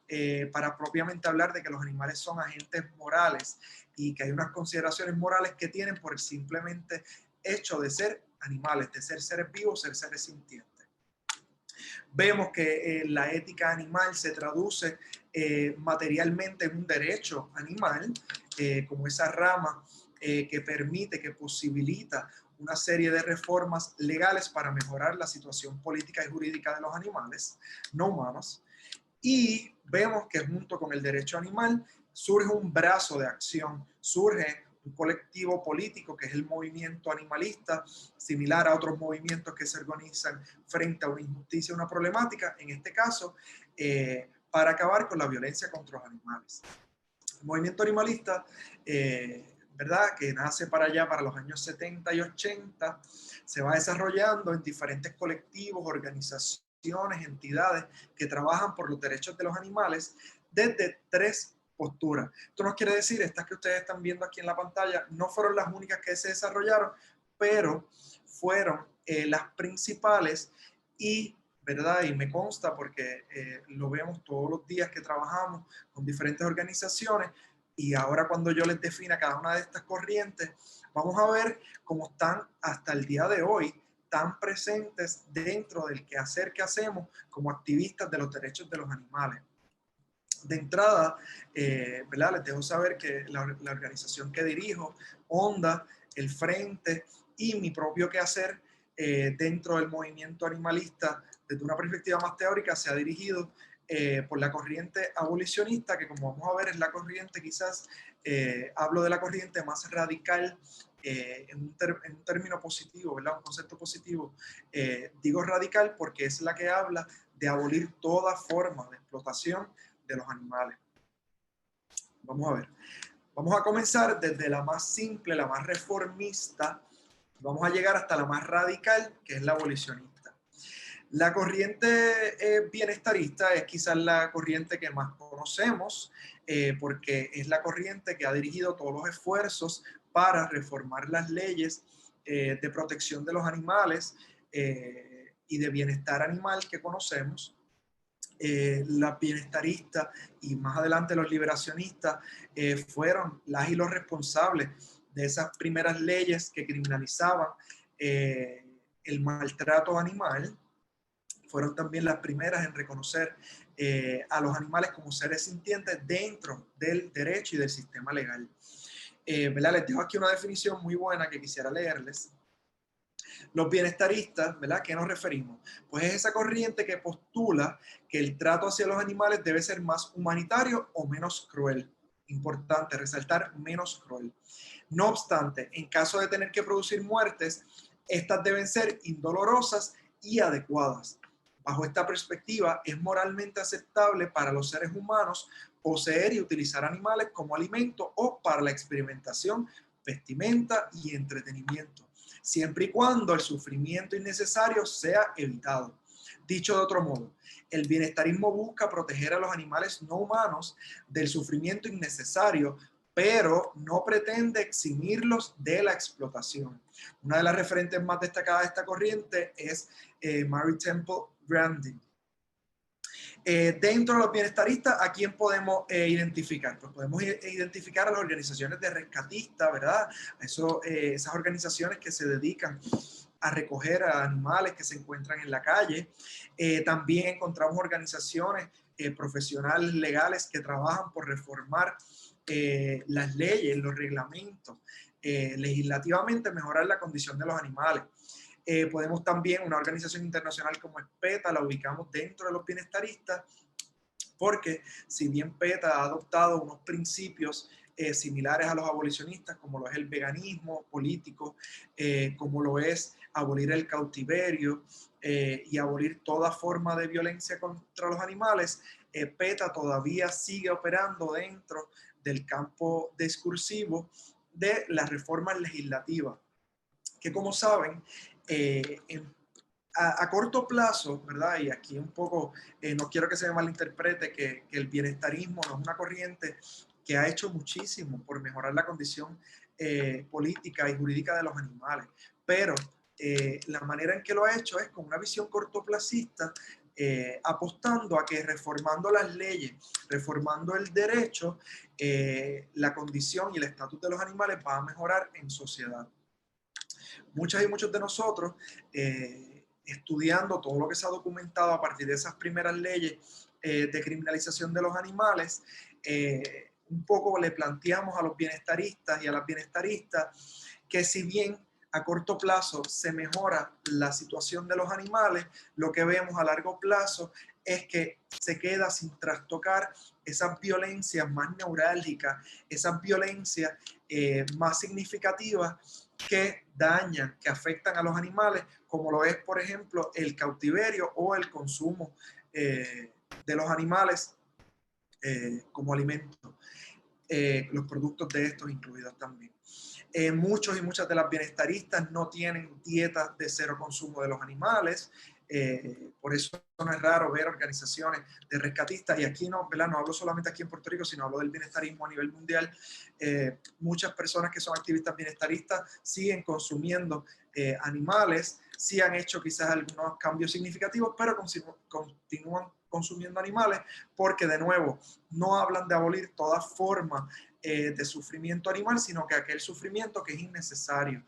S1: para propiamente hablar de que los animales son agentes morales y que hay unas consideraciones morales que tienen por el simplemente hecho de ser animales, de ser seres vivos, ser seres sintientes. Vemos que la ética animal se traduce materialmente en un derecho animal, como esa rama que permite, que posibilita una serie de reformas legales para mejorar la situación política y jurídica de los animales no humanos. Y vemos que junto con el derecho animal surge un brazo de acción, surge un colectivo político que es el movimiento animalista, similar a otros movimientos que se organizan frente a una injusticia, una problemática, en este caso, para acabar con la violencia contra los animales. El movimiento animalista, ¿verdad?, que nace para allá, para los años 70 y 80, se va desarrollando en diferentes colectivos, organizaciones, entidades que trabajan por los derechos de los animales desde tres posturas. Esto nos quiere decir, estas que ustedes están viendo aquí en la pantalla, no fueron las únicas que se desarrollaron, pero fueron las principales y, ¿verdad? Y me consta porque lo vemos todos los días que trabajamos con diferentes organizaciones, y ahora cuando yo les defina cada una de estas corrientes, vamos a ver cómo están hasta el día de hoy tan presentes dentro del quehacer que hacemos como activistas de los derechos de los animales. De entrada, ¿verdad?, les dejo saber que la organización que dirijo, ONDA, el Frente y mi propio quehacer dentro del movimiento animalista, desde una perspectiva más teórica, se ha dirigido por la corriente abolicionista, que como vamos a ver es la corriente, quizás hablo de la corriente más radical en un término positivo, ¿verdad?, un concepto positivo. Digo radical porque es la que habla de abolir toda forma de explotación de los animales. Vamos a ver. Vamos a comenzar desde la más simple, la más reformista, vamos a llegar hasta la más radical, que es la abolicionista. La corriente bienestarista es quizás la corriente que más conocemos, porque es la corriente que ha dirigido todos los esfuerzos para reformar las leyes de protección de los animales y de bienestar animal que conocemos. Las bienestaristas y más adelante los liberacionistas fueron las y los responsables de esas primeras leyes que criminalizaban el maltrato animal. Fueron también las primeras en reconocer a los animales como seres sintientes dentro del derecho y del sistema legal. ¿Verdad? Les dejo aquí una definición muy buena que quisiera leerles. Los bienestaristas, ¿verdad?, ¿a qué nos referimos? Pues es esa corriente que postula que el trato hacia los animales debe ser más humanitario o menos cruel. Importante resaltar, menos cruel. No obstante, en caso de tener que producir muertes, estas deben ser indolorosas y adecuadas. Bajo esta perspectiva, es moralmente aceptable para los seres humanos poseer y utilizar animales como alimento o para la experimentación, vestimenta y entretenimiento, siempre y cuando el sufrimiento innecesario sea evitado. Dicho de otro modo, el bienestarismo busca proteger a los animales no humanos del sufrimiento innecesario, pero no pretende eximirlos de la explotación. Una de las referentes más destacadas de esta corriente es Mary Temple Grandin. Dentro de los bienestaristas, ¿a quién podemos identificar? Pues podemos identificar a las organizaciones de rescatistas, ¿verdad? Esas organizaciones que se dedican a recoger a animales que se encuentran en la calle. También encontramos organizaciones profesionales legales que trabajan por reformar las leyes, los reglamentos, legislativamente mejorar la condición de los animales. Podemos también, una organización internacional como es PETA, la ubicamos dentro de los bienestaristas, porque si bien PETA ha adoptado unos principios similares a los abolicionistas, como lo es el veganismo político, como lo es abolir el cautiverio y abolir toda forma de violencia contra los animales, PETA todavía sigue operando dentro del campo discursivo de las reformas legislativas, que como saben, a corto plazo, ¿verdad? Y aquí un poco, no quiero que se me malinterprete que el bienestarismo no es una corriente que ha hecho muchísimo por mejorar la condición política y jurídica de los animales, pero la manera en que lo ha hecho es con una visión cortoplacista, apostando a que reformando las leyes, reformando el derecho, la condición y el estatus de los animales va a mejorar en sociedad. Muchas y muchos de nosotros, estudiando todo lo que se ha documentado a partir de esas primeras leyes de criminalización de los animales, un poco le planteamos a los bienestaristas y a las bienestaristas que si bien a corto plazo se mejora la situación de los animales, lo que vemos a largo plazo es que se queda sin trastocar esas violencias más neurálgicas, esas violencias más significativas que dañan, que afectan a los animales, como lo es, por ejemplo, el cautiverio o el consumo de los animales como alimento, los productos de estos incluidos también. Muchos y muchas de las bienestaristas no tienen dietas de cero consumo de los animales, por eso no es raro ver organizaciones de rescatistas, y aquí no, ¿verdad? No hablo solamente aquí en Puerto Rico, sino hablo del bienestarismo a nivel mundial. Muchas personas que son activistas bienestaristas siguen consumiendo animales, sí han hecho quizás algunos cambios significativos, pero continúan consumiendo animales porque, de nuevo, no hablan de abolir toda forma de sufrimiento animal, sino que aquel sufrimiento que es innecesario.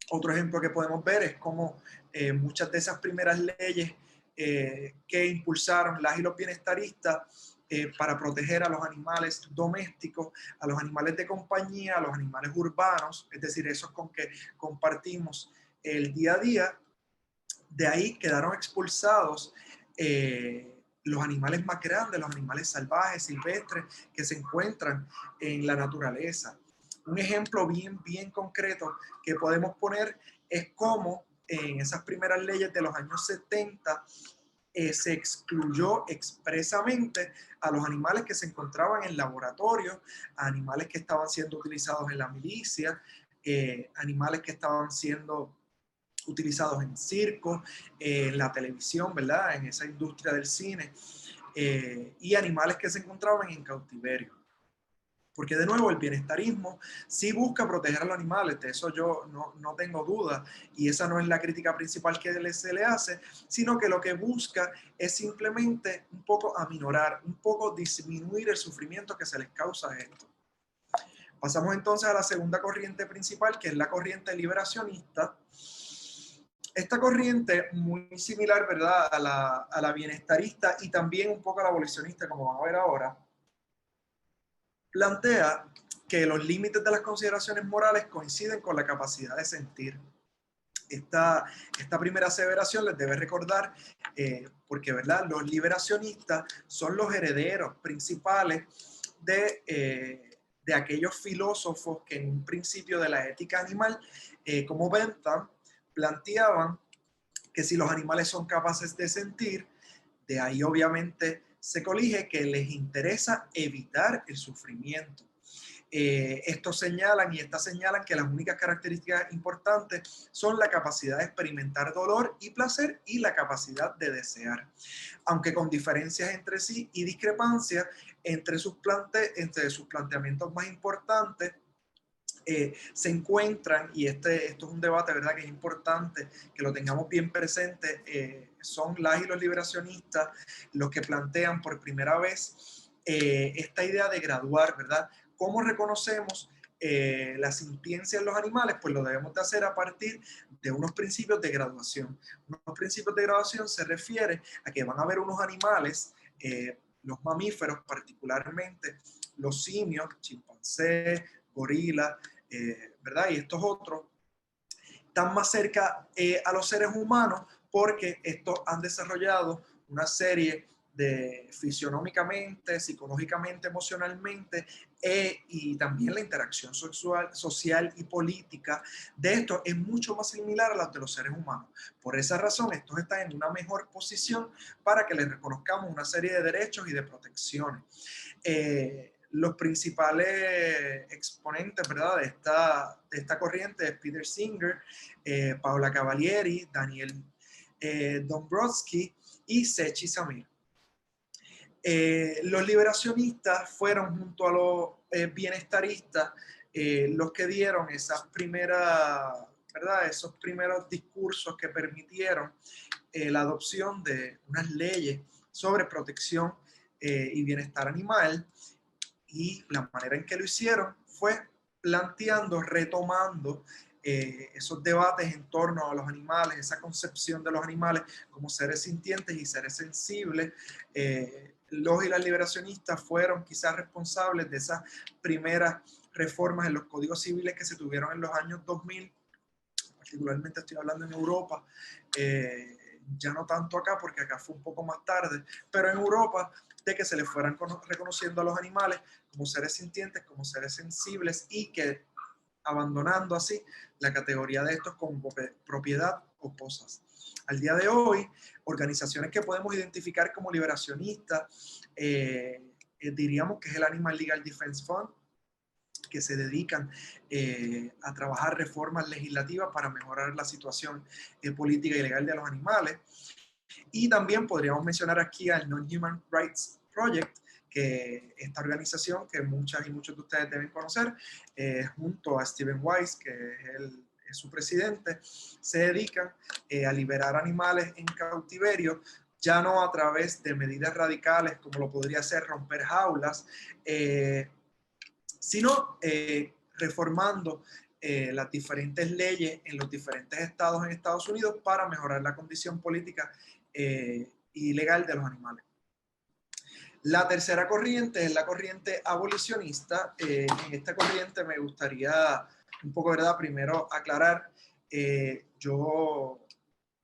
S1: Otro ejemplo que podemos ver es cómo muchas de esas primeras leyes que impulsaron las y los bienestaristas para proteger a los animales domésticos, a los animales de compañía, a los animales urbanos, es decir, esos con que compartimos el día a día, de ahí quedaron expulsados los animales más grandes, los animales salvajes, silvestres, que se encuentran en la naturaleza. Un ejemplo bien concreto que podemos poner es cómo en esas primeras leyes de los años 70 se excluyó expresamente a los animales que se encontraban en laboratorios, a animales que estaban siendo utilizados en la milicia, animales que estaban siendo utilizados en circo, en la televisión, ¿verdad? En esa industria del cine, y animales que se encontraban en cautiverio. Porque de nuevo el bienestarismo sí busca proteger a los animales, de eso yo no tengo duda, y esa no es la crítica principal que se le hace, sino que lo que busca es simplemente un poco aminorar, un poco disminuir el sufrimiento que se les causa a esto. Pasamos entonces a la segunda corriente principal, que es la corriente liberacionista. Esta corriente, muy similar, ¿verdad?, a la bienestarista y también un poco a la abolicionista, como vamos a ver ahora, plantea que los límites de las consideraciones morales coinciden con la capacidad de sentir. Esta primera aseveración les debe recordar, porque, ¿verdad?, los liberacionistas son los herederos principales de aquellos filósofos que en un principio de la ética animal, como Bentham, planteaban que si los animales son capaces de sentir, de ahí obviamente se colige que les interesa evitar el sufrimiento. Estos señalan que las únicas características importantes son la capacidad de experimentar dolor y placer y la capacidad de desear, aunque con diferencias entre sí y discrepancias entre sus planteamientos más importantes. Se encuentran, y esto es un debate, ¿verdad?, que es importante que lo tengamos bien presente, son las y los liberacionistas los que plantean por primera vez esta idea de graduar, ¿verdad? ¿Cómo reconocemos la sintiencia en los animales? Pues lo debemos de hacer a partir de unos principios de graduación. Unos principios de graduación se refiere a que van a haber unos animales, los mamíferos particularmente, los simios, chimpancés, gorila, ¿verdad? Y estos otros están más cerca a los seres humanos porque estos han desarrollado una serie fisionómicamente, psicológicamente, emocionalmente, y también la interacción social y política de esto es mucho más similar a la de los seres humanos. Por esa razón, estos están en una mejor posición para que les reconozcamos una serie de derechos y de protecciones. Los principales exponentes, ¿verdad?, de esta corriente es Peter Singer, Paola Cavalieri, Daniel Dombrowski y Sechi Samir. Los liberacionistas fueron, junto a los bienestaristas, los que dieron esas primeras, ¿verdad?, esos primeros discursos que permitieron la adopción de unas leyes sobre protección y bienestar animal, y la manera en que lo hicieron fue planteando, retomando esos debates en torno a los animales, esa concepción de los animales como seres sintientes y seres sensibles. Los y las liberacionistas fueron quizás responsables de esas primeras reformas en los códigos civiles que se tuvieron en los años 2000, particularmente estoy hablando en Europa, ya no tanto acá porque acá fue un poco más tarde, pero en Europa, de que se les fueran reconociendo a los animales como seres sintientes, como seres sensibles, y que abandonando así la categoría de estos como propiedad o cosas. Al día de hoy, organizaciones que podemos identificar como liberacionistas, diríamos que es el Animal Legal Defense Fund, que se dedican a trabajar reformas legislativas para mejorar la situación política y legal de los animales. Y también podríamos mencionar aquí al Non-Human Rights Project, que esta organización que muchas y muchos de ustedes deben conocer, junto a Stephen Wise, que es su presidente, se dedican a liberar animales en cautiverio, ya no a través de medidas radicales como lo podría ser romper jaulas, sino reformando las diferentes leyes en los diferentes estados en Estados Unidos para mejorar la condición política y legal de los animales. La tercera corriente es la corriente abolicionista. En esta corriente me gustaría un poco, ¿verdad?, primero aclarar, yo,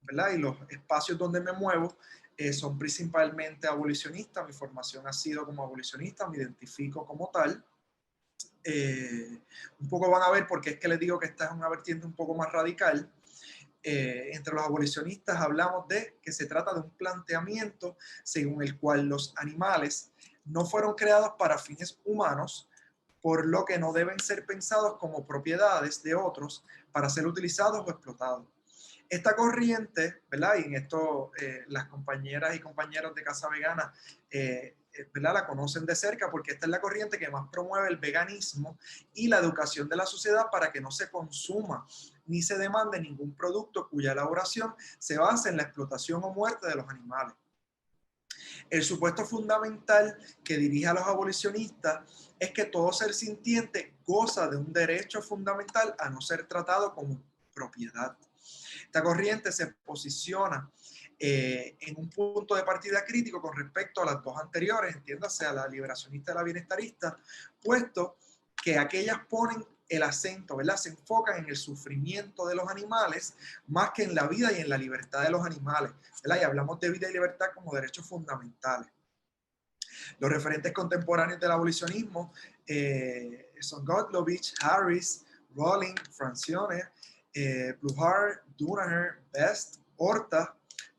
S1: ¿verdad?, y los espacios donde me muevo son principalmente abolicionistas. Mi formación ha sido como abolicionista, me identifico como tal. Un poco van a ver por qué es que les digo que esta es una vertiente un poco más radical. Entre los abolicionistas hablamos de que se trata de un planteamiento según el cual los animales no fueron creados para fines humanos, por lo que no deben ser pensados como propiedades de otros para ser utilizados o explotados. Esta corriente, ¿verdad?, y en esto las compañeras y compañeros de Casa Vegana, ¿verdad?, la conocen de cerca, porque esta es la corriente que más promueve el veganismo y la educación de la sociedad para que no se consuma ni se demande ningún producto cuya elaboración se base en la explotación o muerte de los animales. El supuesto fundamental que dirige a los abolicionistas es que todo ser sintiente goza de un derecho fundamental a no ser tratado como propiedad. Esta corriente se posiciona en un punto de partida crítico con respecto a las dos anteriores, entiéndase, a la liberacionista y a la bienestarista, puesto que aquellas ponen el acento, ¿verdad?, se enfocan en el sufrimiento de los animales más que en la vida y en la libertad de los animales, ¿verdad? Y hablamos de vida y libertad como derechos fundamentales. Los referentes contemporáneos del abolicionismo son Godlovich, Harris, Rowling, Francione, Bluhar, Dunaher, Best, Horta,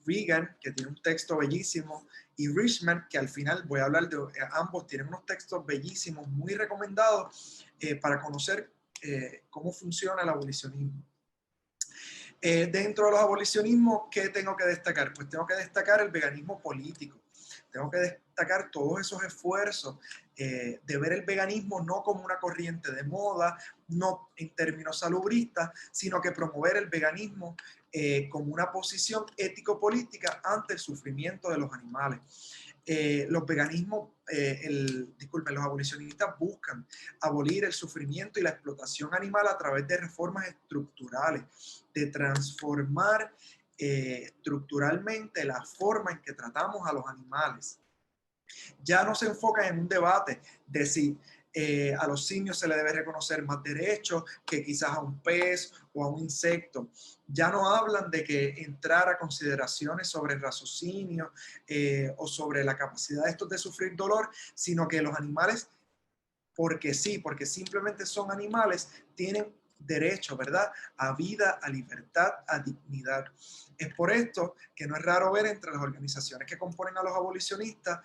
S1: Reagan, que tiene un texto bellísimo, y Richman, que al final voy a hablar de ambos, tienen unos textos bellísimos, muy recomendados para conocer cómo funciona el abolicionismo. Dentro de los abolicionismos, ¿qué tengo que destacar? Pues tengo que destacar el veganismo político. Tengo que destacar todos esos esfuerzos de ver el veganismo no como una corriente de moda, no en términos salubristas, sino que promover el veganismo como una posición ético-política ante el sufrimiento de los animales. Los los abolicionistas buscan abolir el sufrimiento y la explotación animal a través de reformas estructurales, de transformar estructuralmente la forma en que tratamos a los animales. Ya no se enfoca en un debate de si A los simios se le debe reconocer más derechos que quizás a un pez o a un insecto. Ya no hablan de que entrar a consideraciones sobre el raciocinio o sobre la capacidad de estos de sufrir dolor, sino que los animales, porque sí, porque simplemente son animales, tienen derecho, ¿verdad? A vida, a libertad, a dignidad. Es por esto que no es raro ver entre las organizaciones que componen a los abolicionistas,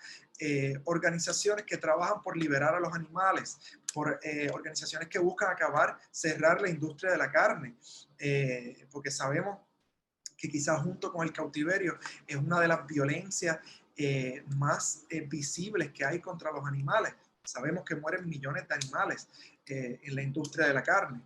S1: organizaciones que trabajan por liberar a los animales, por organizaciones que buscan acabar, cerrar la industria de la carne, porque sabemos que quizás junto con el cautiverio es una de las violencias más visibles que hay contra los animales. Sabemos que mueren millones de animales en la industria de la carne.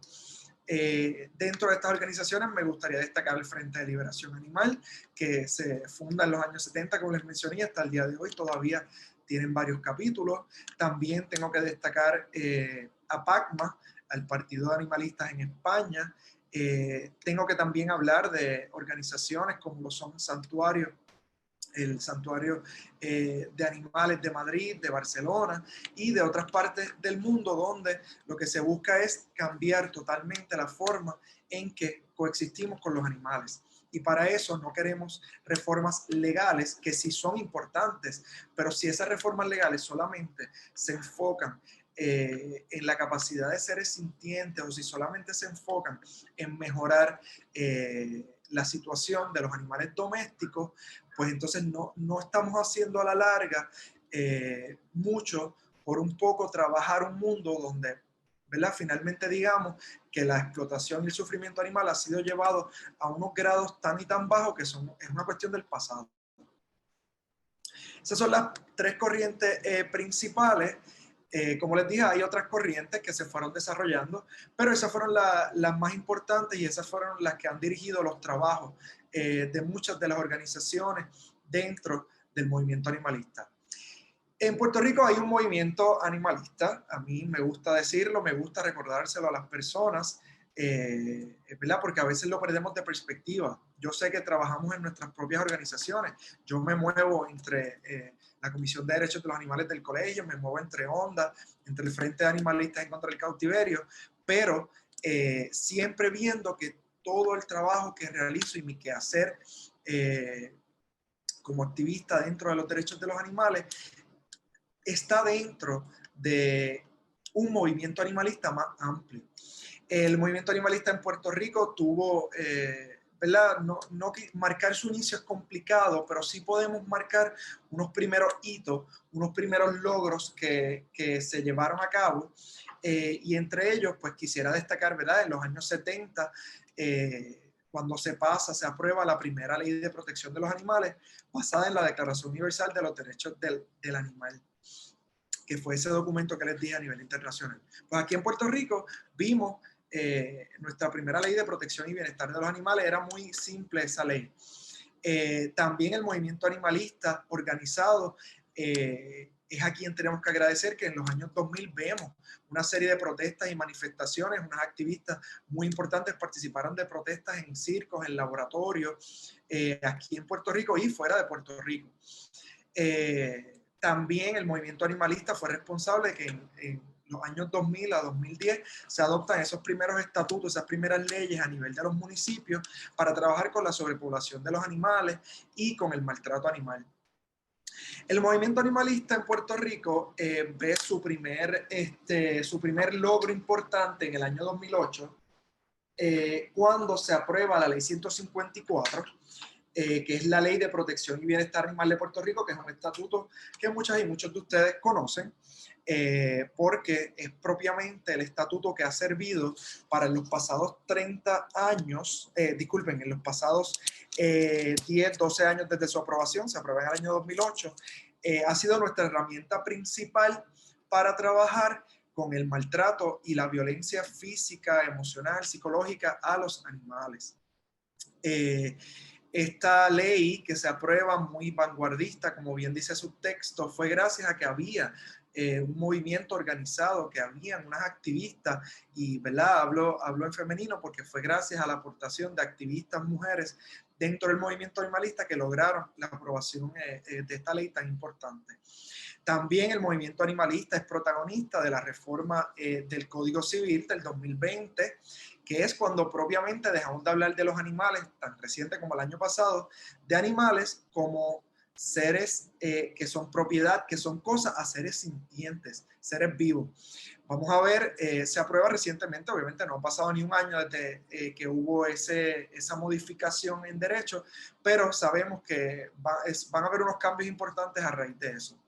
S1: Dentro de estas organizaciones me gustaría destacar el Frente de Liberación Animal, que se funda en los años 70, como les mencioné, hasta el día de hoy todavía tienen varios capítulos. También tengo que destacar a PACMA, al Partido de Animalistas en España. Tengo que también hablar de organizaciones como lo son Santuario, el Santuario de Animales de Madrid, de Barcelona y de otras partes del mundo, donde lo que se busca es cambiar totalmente la forma en que coexistimos con los animales. Y para eso no queremos reformas legales, que sí son importantes, pero si esas reformas legales solamente se enfocan en la capacidad de seres sintientes, o si solamente se enfocan en mejorar la situación de los animales domésticos, pues entonces no estamos haciendo a la larga mucho por un poco trabajar un mundo donde, ¿verdad? Finalmente digamos que la explotación y el sufrimiento animal ha sido llevado a unos grados tan y tan bajos que es una cuestión del pasado. Esas son las tres corrientes principales. Como les dije, hay otras corrientes que se fueron desarrollando, pero esas fueron las más importantes y esas fueron las que han dirigido los trabajos de muchas de las organizaciones dentro del movimiento animalista. En Puerto Rico hay un movimiento animalista, a mí me gusta decirlo, me gusta recordárselo a las personas, ¿verdad? Porque a veces lo perdemos de perspectiva. Yo sé que trabajamos en nuestras propias organizaciones, yo me muevo entre la Comisión de Derechos de los Animales del colegio, me muevo entre ONDA, entre el Frente de Animalistas en contra del cautiverio, pero siempre viendo que todo el trabajo que realizo y mi quehacer como activista dentro de los derechos de los animales está dentro de un movimiento animalista más amplio. El movimiento animalista en Puerto Rico tuvo, ¿verdad? Marcar su inicio es complicado, pero sí podemos marcar unos primeros hitos, unos primeros logros que se llevaron a cabo. Y entre ellos, pues quisiera destacar, ¿verdad? En los años 70, cuando se aprueba la primera ley de protección de los animales, basada en la Declaración Universal de los Derechos del Animal, que fue ese documento que les dije a nivel internacional. Pues aquí en Puerto Rico vimos nuestra primera ley de protección y bienestar de los animales. Era muy simple esa ley. También el movimiento animalista organizado, es a quien tenemos que agradecer que en los años 2000 vemos una serie de protestas y manifestaciones. Unas activistas muy importantes participaron de protestas en circos, en laboratorios, aquí en Puerto Rico y fuera de Puerto Rico. También el movimiento animalista fue responsable de que en los años 2000 a 2010 se adoptan esos primeros estatutos, esas primeras leyes a nivel de los municipios para trabajar con la sobrepoblación de los animales y con el maltrato animal. El movimiento animalista en Puerto Rico ve su primer logro importante en el año 2008, cuando se aprueba la ley 154, que es la Ley de Protección y Bienestar Animal de Puerto Rico, que es un estatuto que muchas y muchos de ustedes conocen, porque es propiamente el estatuto que ha servido para en los pasados 30 años, en los pasados 10, 12 años desde su aprobación, se aprobó en el año 2008, ha sido nuestra herramienta principal para trabajar con el maltrato y la violencia física, emocional, psicológica a los animales. Esta ley que se aprueba muy vanguardista, como bien dice su texto, fue gracias a que había un movimiento organizado que habían unas activistas, y ¿verdad? Hablo en femenino porque fue gracias a la aportación de activistas mujeres dentro del movimiento animalista que lograron la aprobación de esta ley tan importante. También el movimiento animalista es protagonista de la reforma del Código Civil del 2020, que es cuando propiamente dejamos de hablar de los animales, tan reciente como el año pasado, de animales como seres que son propiedad, que son cosas, a seres sintientes, seres vivos. Vamos a ver, se aprueba recientemente, obviamente no ha pasado ni un año desde que hubo esa modificación en derecho, pero sabemos que van a haber unos cambios importantes a raíz de eso.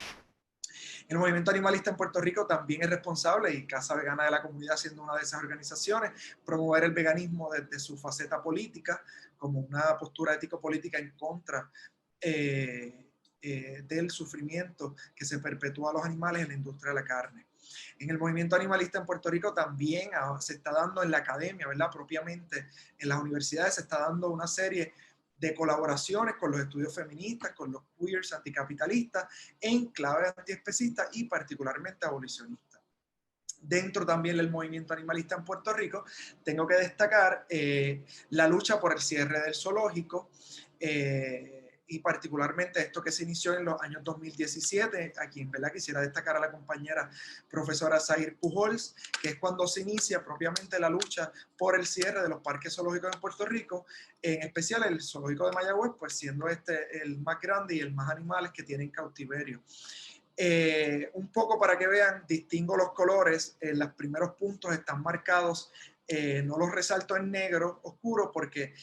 S1: El movimiento animalista en Puerto Rico también es responsable, y Casa Vegana de la Comunidad siendo una de esas organizaciones, promover el veganismo desde su faceta política, como una postura ético-política en contra del sufrimiento que se perpetúa a los animales en la industria de la carne. En el movimiento animalista en Puerto Rico también se está dando en la academia, ¿verdad? Propiamente en las universidades se está dando una serie de colaboraciones con los estudios feministas, con los queers anticapitalistas, en clave antiespecista y particularmente abolicionista. Dentro también del movimiento animalista en Puerto Rico, tengo que destacar la lucha por el cierre del zoológico, y particularmente esto que se inició en los años 2017, aquí en verdad quisiera destacar a la compañera profesora Zair Pujols, que es cuando se inicia propiamente la lucha por el cierre de los parques zoológicos en Puerto Rico, en especial el zoológico de Mayagüez, pues siendo este el más grande y el más animales que tiene en cautiverio. Un poco para que vean, distingo los colores, los primeros puntos están marcados, no los resalto en negro oscuro porque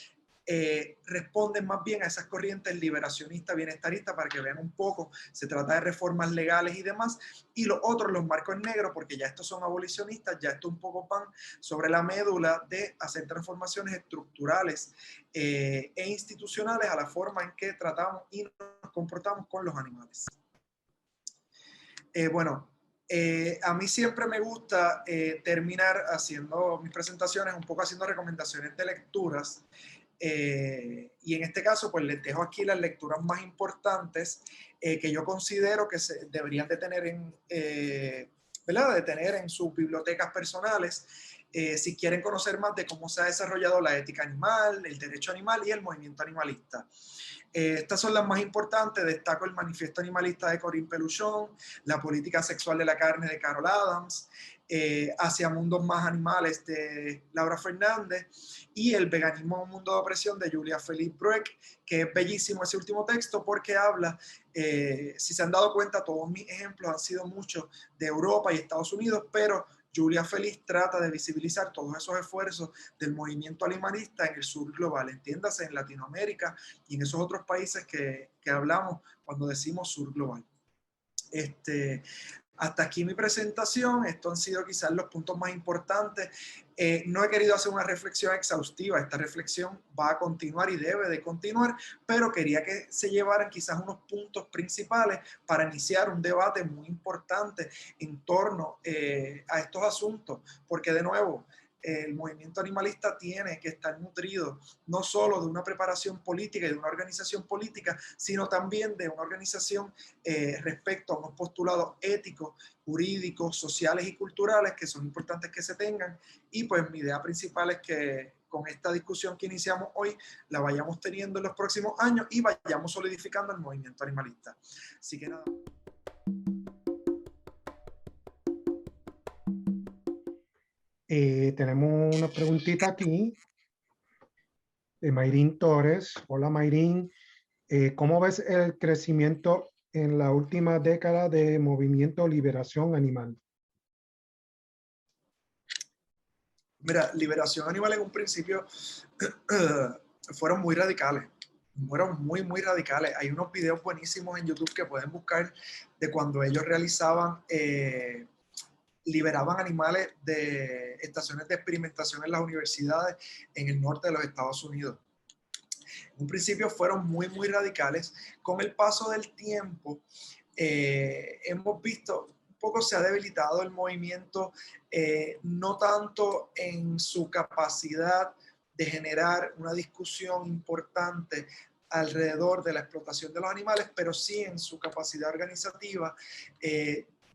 S1: responden más bien a esas corrientes liberacionistas, bienestaristas, para que vean un poco, se trata de reformas legales y demás, y los otros los marco en negro porque ya estos son abolicionistas, ya esto un poco van sobre la médula de hacer transformaciones estructurales e institucionales a la forma en que tratamos y nos comportamos con los animales. Bueno, a mí siempre me gusta terminar haciendo mis presentaciones un poco haciendo recomendaciones de lecturas, y en este caso pues les dejo aquí las lecturas más importantes que yo considero que se deberían de tener ¿verdad? De tener en sus bibliotecas personales, si quieren conocer más de cómo se ha desarrollado la ética animal, el derecho animal y el movimiento animalista. Estas son las más importantes. Destaco el Manifiesto Animalista de Corinne Peluchon, La política sexual de la carne de Carol Adams, Hacia mundos más animales de Laura Fernández y El veganismo en un mundo de opresión de Julia Felipe-Breck, que es bellísimo ese último texto porque habla, si se han dado cuenta, todos mis ejemplos han sido muchos de Europa y Estados Unidos, pero Julia Feliz trata de visibilizar todos esos esfuerzos del movimiento animalista en el sur global, entiéndase en Latinoamérica y en esos otros países que hablamos cuando decimos sur global. Hasta aquí mi presentación. Estos han sido quizás los puntos más importantes. No he querido hacer una reflexión exhaustiva. Esta reflexión va a continuar y debe de continuar, pero quería que se llevaran quizás unos puntos principales para iniciar un debate muy importante en torno a estos asuntos, porque de nuevo, el movimiento animalista tiene que estar nutrido no solo de una preparación política y de una organización política, sino también de una organización respecto a unos postulados éticos, jurídicos, sociales y culturales que son importantes que se tengan. Y pues mi idea principal es que con esta discusión que iniciamos hoy la vayamos teniendo en los próximos años y vayamos solidificando el movimiento animalista. Así que nada.
S2: Tenemos una preguntita aquí de Mayrín Torres. Hola Mayrín, ¿cómo ves el crecimiento en la última década de movimiento Liberación Animal?
S1: Mira, Liberación Animal en un principio fueron muy radicales. Fueron muy, muy radicales. Hay unos videos buenísimos en YouTube que pueden buscar de cuando ellos realizaban liberaban animales de estaciones de experimentación en las universidades en el norte de los Estados Unidos. En un principio fueron muy, muy radicales. Con el paso del tiempo, hemos visto un poco se ha debilitado el movimiento, no tanto en su capacidad de generar una discusión importante alrededor de la explotación de los animales, pero sí en su capacidad organizativa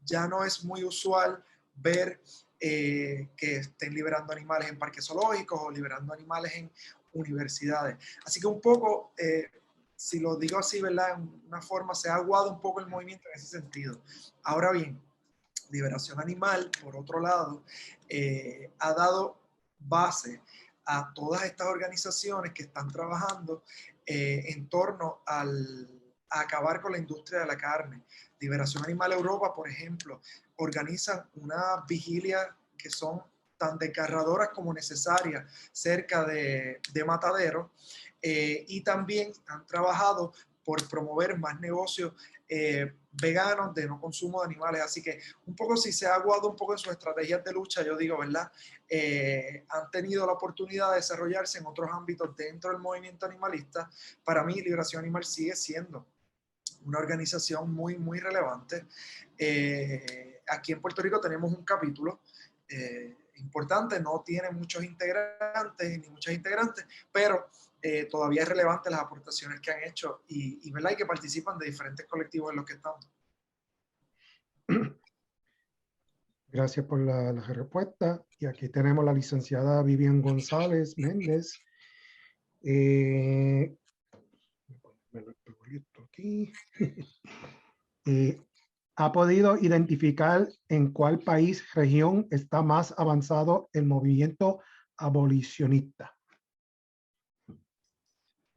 S1: ya no es muy usual ver que estén liberando animales en parques zoológicos o liberando animales en universidades. Así que un poco, si lo digo así, ¿verdad? En una forma, se ha aguado un poco el movimiento en ese sentido. Ahora bien, Liberación Animal, por otro lado, ha dado base a todas estas organizaciones que están trabajando en torno a acabar con la industria de la carne. Liberación Animal Europa, por ejemplo, organizan una vigilia que son tan desgarradoras como necesarias cerca de mataderos, y también han trabajado por promover más negocios veganos de no consumo de animales. Así que un poco, si se ha aguado un poco en sus estrategias de lucha, yo digo, ¿verdad? Han tenido la oportunidad de desarrollarse en otros ámbitos dentro del movimiento animalista. Para mí, Liberación Animal sigue siendo una organización muy, muy relevante. Aquí en Puerto Rico tenemos un capítulo importante, no tiene muchos integrantes ni muchas integrantes, pero todavía es relevante las aportaciones que han hecho ¿verdad? Y que participan de diferentes colectivos en los que estamos.
S2: Gracias por la respuesta. Y aquí tenemos la licenciada Vivian González Méndez. Aquí. ¿Ha podido identificar en cuál país, región está más avanzado el movimiento abolicionista?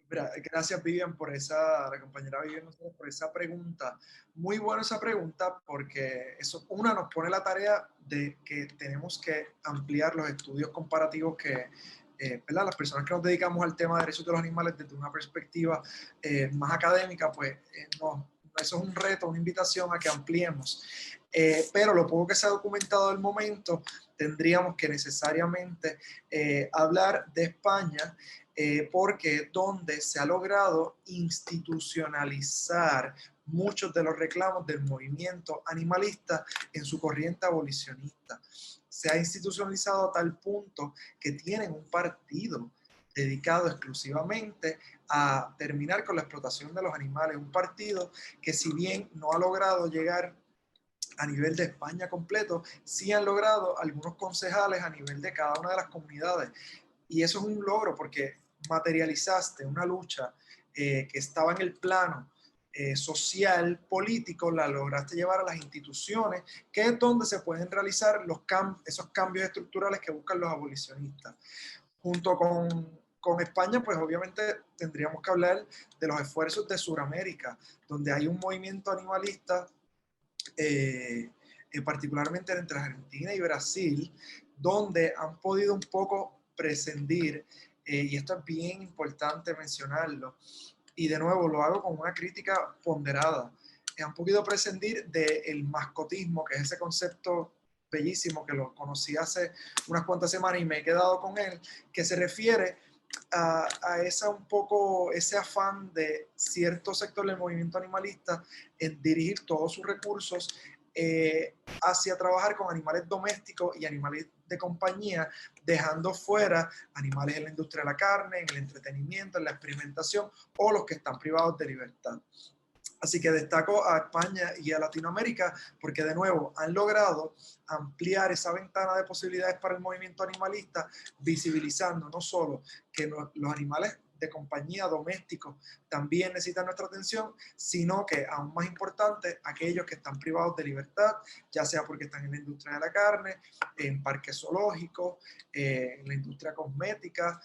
S1: Gracias, Vivian, la compañera Vivian, por esa pregunta. Muy buena esa pregunta, porque eso, una, nos pone la tarea de que tenemos que ampliar los estudios comparativos que, ¿verdad? Las personas que nos dedicamos al tema de derechos de los animales desde una perspectiva más académica, pues no, eso es un reto, una invitación a que ampliemos. Pero lo poco que se ha documentado del momento, tendríamos que necesariamente hablar de España, porque es donde se ha logrado institucionalizar muchos de los reclamos del movimiento animalista en su corriente abolicionista. Se ha institucionalizado a tal punto que tienen un partido dedicado exclusivamente a terminar con la explotación de los animales, un partido que, si bien no ha logrado llegar a nivel de España completo, sí han logrado algunos concejales a nivel de cada una de las comunidades. Y eso es un logro, porque materializaste una lucha que estaba en el plano social, político, la lograste llevar a las instituciones, que es donde se pueden realizar esos cambios estructurales que buscan los abolicionistas. Junto con España, pues obviamente tendríamos que hablar de los esfuerzos de Sudamérica, donde hay un movimiento animalista, particularmente entre Argentina y Brasil, donde han podido un poco prescindir, y esto es bien importante mencionarlo, y de nuevo lo hago con una crítica ponderada, han podido prescindir del mascotismo, que es ese concepto bellísimo que lo conocí hace unas cuantas semanas y me he quedado con él, que se refiere a ese afán de cierto sector del movimiento animalista en dirigir todos sus recursos hacia trabajar con animales domésticos y animales de compañía, dejando fuera animales en la industria de la carne, en el entretenimiento, en la experimentación, o los que están privados de libertad. Así que destaco a España y a Latinoamérica porque, de nuevo, han logrado ampliar esa ventana de posibilidades para el movimiento animalista, visibilizando no solo que los animales de compañía domésticos también necesitan nuestra atención, sino que, aún más importante, aquellos que están privados de libertad, ya sea porque están en la industria de la carne, en parques zoológicos, en la industria cosmética,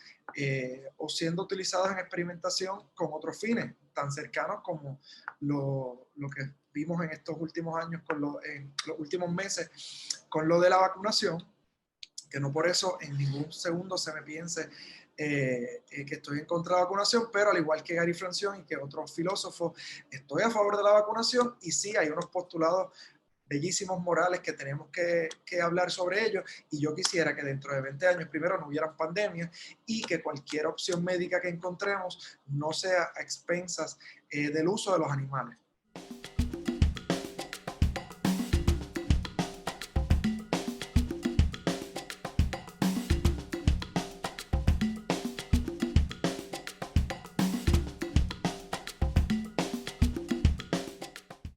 S1: o siendo utilizados en experimentación con otros fines tan cercanos como lo que vimos en estos últimos años, en los últimos meses, con lo de la vacunación, que no por eso en ningún segundo se me piense que estoy en contra de la vacunación, pero al igual que Gary Francione y que otros filósofos, estoy a favor de la vacunación, y sí, hay unos postulados bellísimos morales que tenemos que hablar sobre ellos, y yo quisiera que dentro de 20 años, primero, no hubieran pandemias, y que cualquier opción médica que encontremos no sea a expensas del uso de los animales.